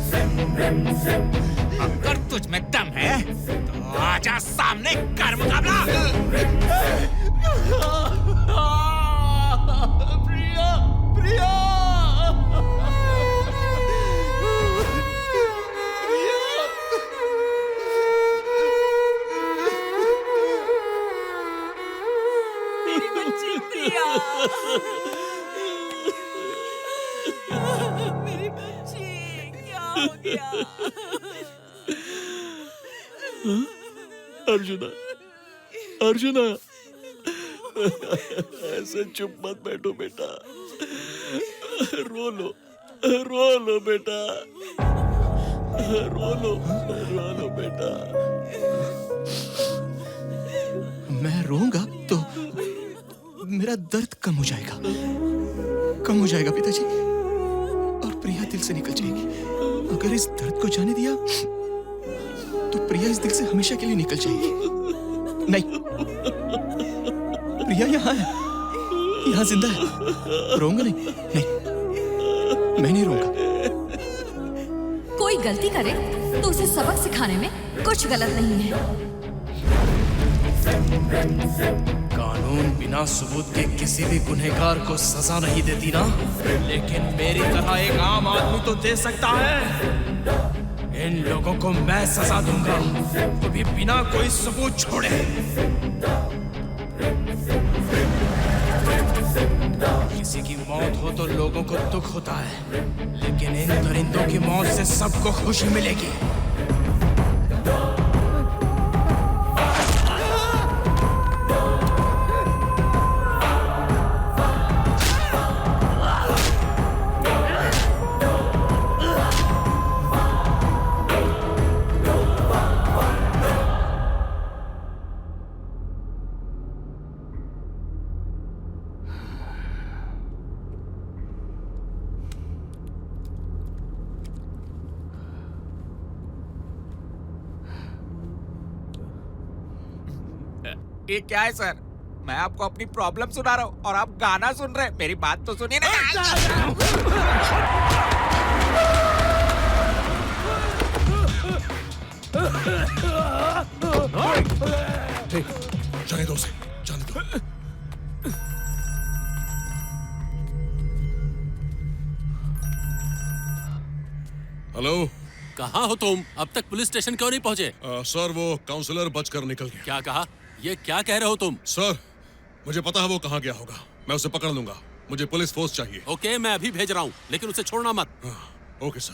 अगर तुझ में दम है तो आजा सामने कर मुकाबला। प्रिया, प्रिया। मेरी बच्ची प्रिया, मेरी बच्ची, क्या हो गया? अर्जुना, अर्जुना, ऐसे चुप मत बैठो बेटा, रो लो बेटा, रो लो बेटा। मैं रोऊंगा तो मेरा दर्द कम हो जाएगा, पिताजी, और प्रिया दिल से निकल जाएगी। अगर इस दर्द को जाने दिया तो प्रिया इस दिल से हमेशा के लिए निकल जाएगी। नहीं, प्रिया यहाँ है, यहाँ जिंदा है। रोऊंगा नहीं, मैं नहीं रोऊंगा। कोई गलती करे तो उसे सबक सिखाने में कुछ गलत नहीं है। कानून बिना सबूत के किसी भी गुनहगार को सजा नहीं देती ना, लेकिन मेरी तरह एक आम आदमी तो दे सकता है। इन लोगों को मैं सजा दूंगा, वो भी बिना कोई सबूत छोड़े। किसी की मौत हो तो लोगों को दुख होता है, लेकिन इन दरिंदों की मौत से सबको खुशी मिलेगी। ये क्या है सर? मैं आपको अपनी प्रॉब्लम सुना रहा हूँ और आप गाना सुन रहे हैं। मेरी बात तो सुनिए ना। जाने दो उसे, जाने दो। हेलो, कहाँ हो तुम? अब तक पुलिस स्टेशन क्यों नहीं पहुँचे? सर, वो काउंसलर बचकर निकल गया। क्या कहा? ये क्या कह रहे हो तुम? सर, मुझे पता है वो कहाँ गया होगा। मैं उसे पकड़ लूंगा। मुझे पुलिस फोर्स चाहिए। ओके, मैं अभी भेज रहा हूँ, लेकिन उसे छोड़ना मत। Okay sir.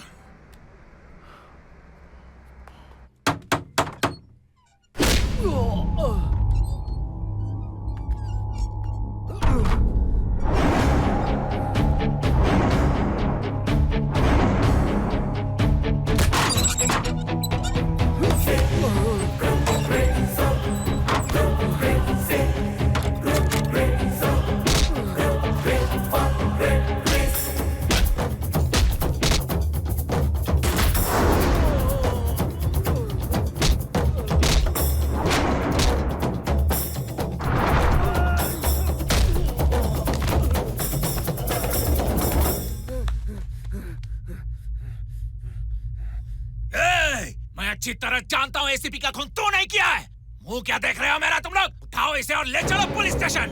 अच्छी तरह जानता हूँ एसीपी का खून तू नहीं किया है। मुंह क्या देख रहे हो मेरा तुम लोग? उठाओ इसे और ले चलो पुलिस स्टेशन।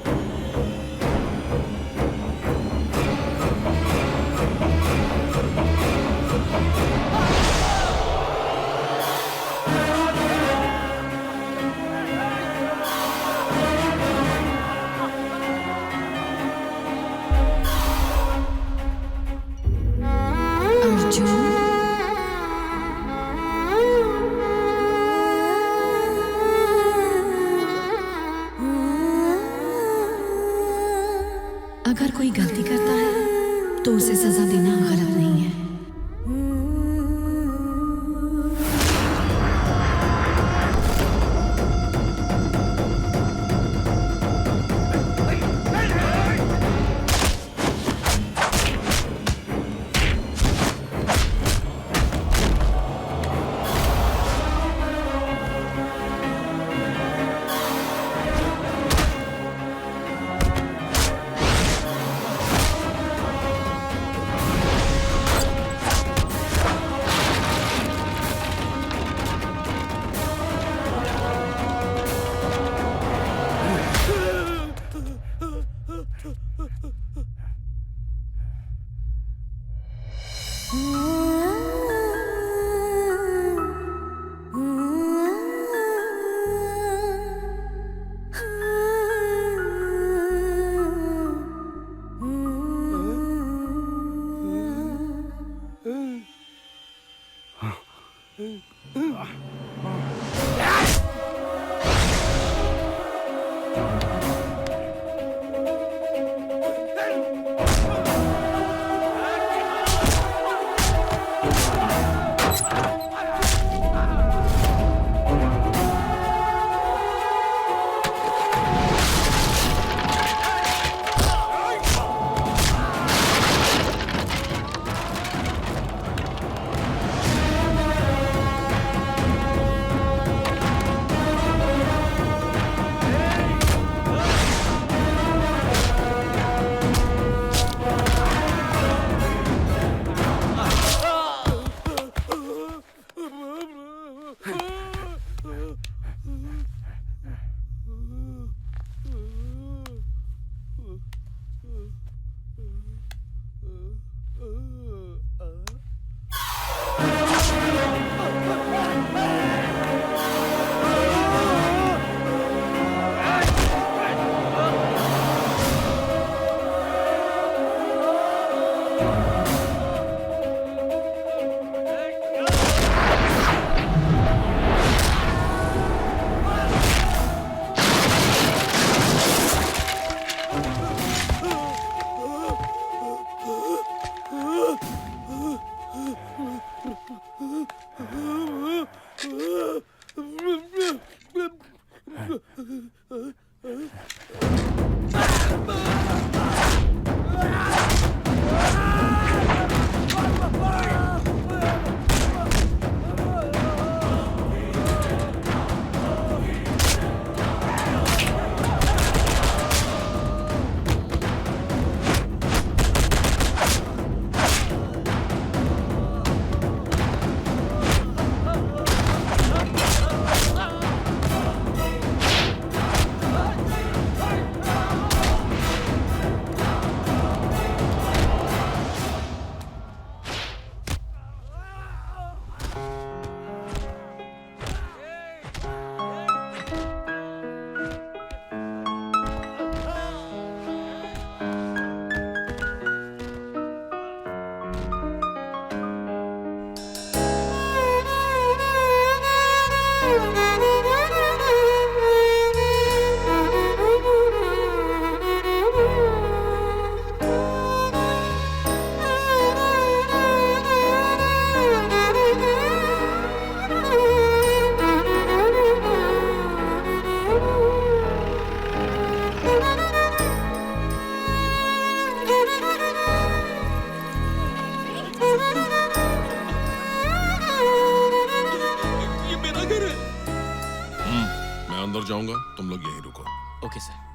अगर कोई गलती करता है तो उसे सजा देना गलत नहीं है। लोग यहीं रुको। Okay sir.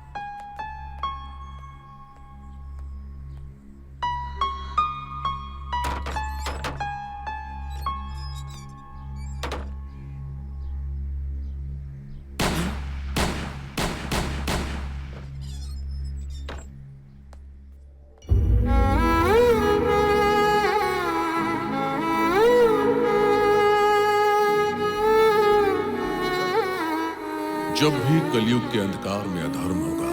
जब भी कलयुग के अंधकार में अधर्म होगा,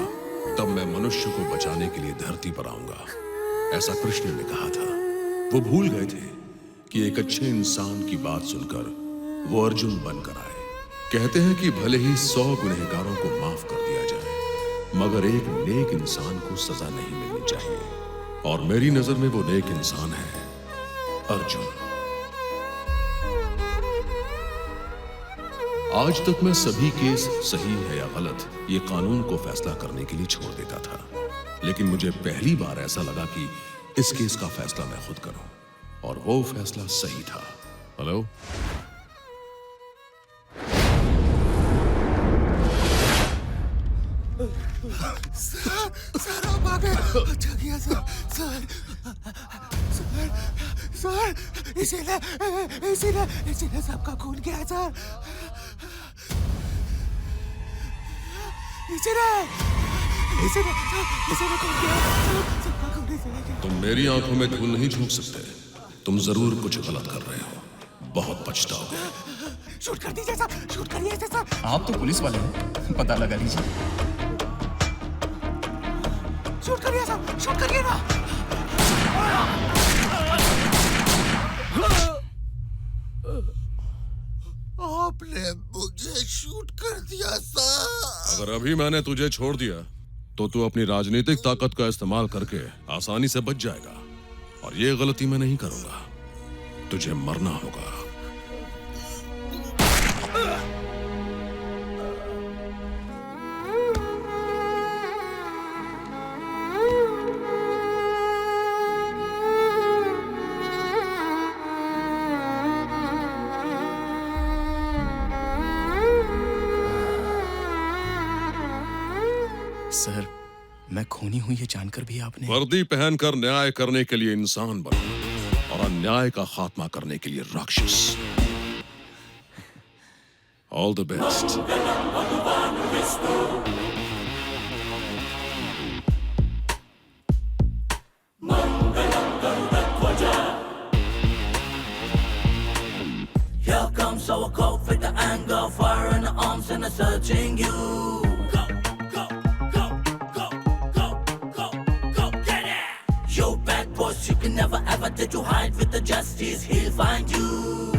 तब मैं मनुष्य को बचाने के लिए धरती पर आऊंगा, ऐसा कृष्ण ने कहा था। वो भूल गए थे कि एक अच्छे इंसान की बात सुनकर वो अर्जुन बनकर आए। कहते हैं कि भले ही 100 गुनहगारों को माफ कर दिया जाए, मगर एक नेक इंसान को सजा नहीं मिलनी चाहिए, और मेरी नजर में वो नेक इंसान है अर्जुन। आज तक मैं सभी केस सही है या गलत ये कानून को फैसला करने के लिए छोड़ देता था, लेकिन मुझे पहली बार ऐसा लगा कि इस केस का फैसला मैं खुद करूं, और वो फैसला सही था। हेलो, सर आप आ गए। अच्छा किया सर। सर इसीलिए सबका खून किया है सर। इसीलिए खून किया है। सबका खून इसीलिए। तुम मेरी आंखों में धूल नहीं झोंक सकते। तुम जरूर कुछ गलत कर रहे हो, बहुत पछताओगे। शूट कर दीजिए सर, शूट करिए सर। आप तो पुलिस वाले हैं, पता लगा लीजिए। शूट करिए सर, शूट करिए ना। आपने मुझे शूट कर दिया सर। अगर अभी मैंने तुझे छोड़ दिया तो तू अपनी राजनीतिक ताकत का इस्तेमाल करके आसानी से बच जाएगा, और ये गलती मैं नहीं करूंगा। तुझे मरना होगा। सर, मैं खूनी हूं ये जानकर भी आपने। वर्दी पहनकर न्याय करने के लिए इंसान बनो, और अन्याय का खात्मा करने के लिए राक्षस। All the best. Here comes our cult with the anger, fire in the arms and searching you. Yo, bad boys, you can never ever did you hide with the justice, he'll find you.